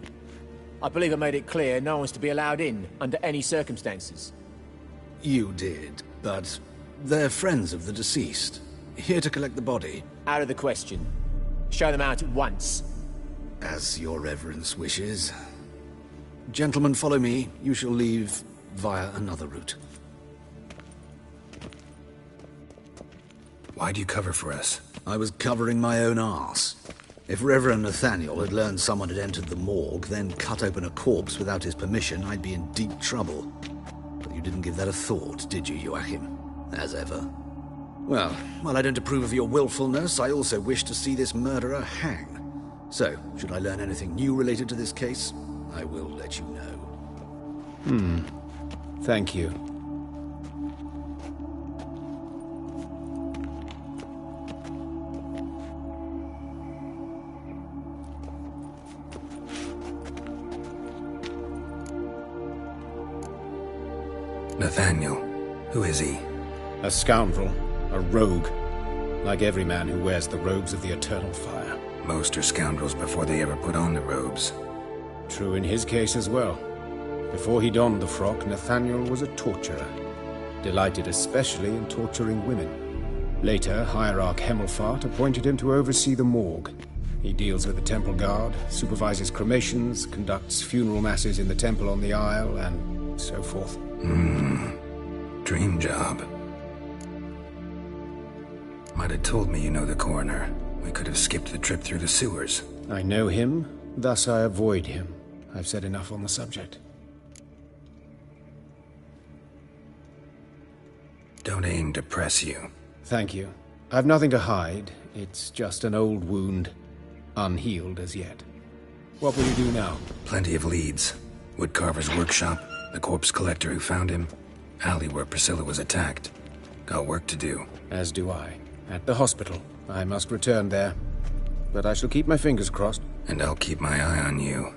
I believe I made it clear no one's to be allowed in, under any circumstances. You did, but they're friends of the deceased. Here to collect the body. Out of the question. Show them out at once. As your reverence wishes. Gentlemen, follow me. You shall leave via another route. Why'd you cover for us? I was covering my own arse. If Reverend Nathaniel had learned someone had entered the morgue, then cut open a corpse without his permission, I'd be in deep trouble. But you didn't give that a thought, did you, Joachim? As ever. Well, while I don't approve of your willfulness, I also wish to see this murderer hang. So, should I learn anything new related to this case, I will let you know. Thank you. Nathaniel. Who is he? A scoundrel. A rogue. Like every man who wears the robes of the Eternal Fire. Most are scoundrels before they ever put on the robes. True in his case as well. Before he donned the frock, Nathaniel was a torturer. Delighted especially in torturing women. Later, Hierarch Hemmelfart appointed him to oversee the morgue. He deals with the temple guard, supervises cremations, conducts funeral masses in the temple on the Isle, and so forth. Dream job. Might have told me you know the coroner. We could have skipped the trip through the sewers. I know him, thus I avoid him. I've said enough on the subject. Don't aim to press you. Thank you. I've nothing to hide. It's just an old wound, unhealed as yet. What will you do now? Plenty of leads. Woodcarver's workshop, the corpse collector who found him, alley where Priscilla was attacked. Got work to do. As do I. At the hospital. I must return there. But I shall keep my fingers crossed. And I'll keep my eye on you.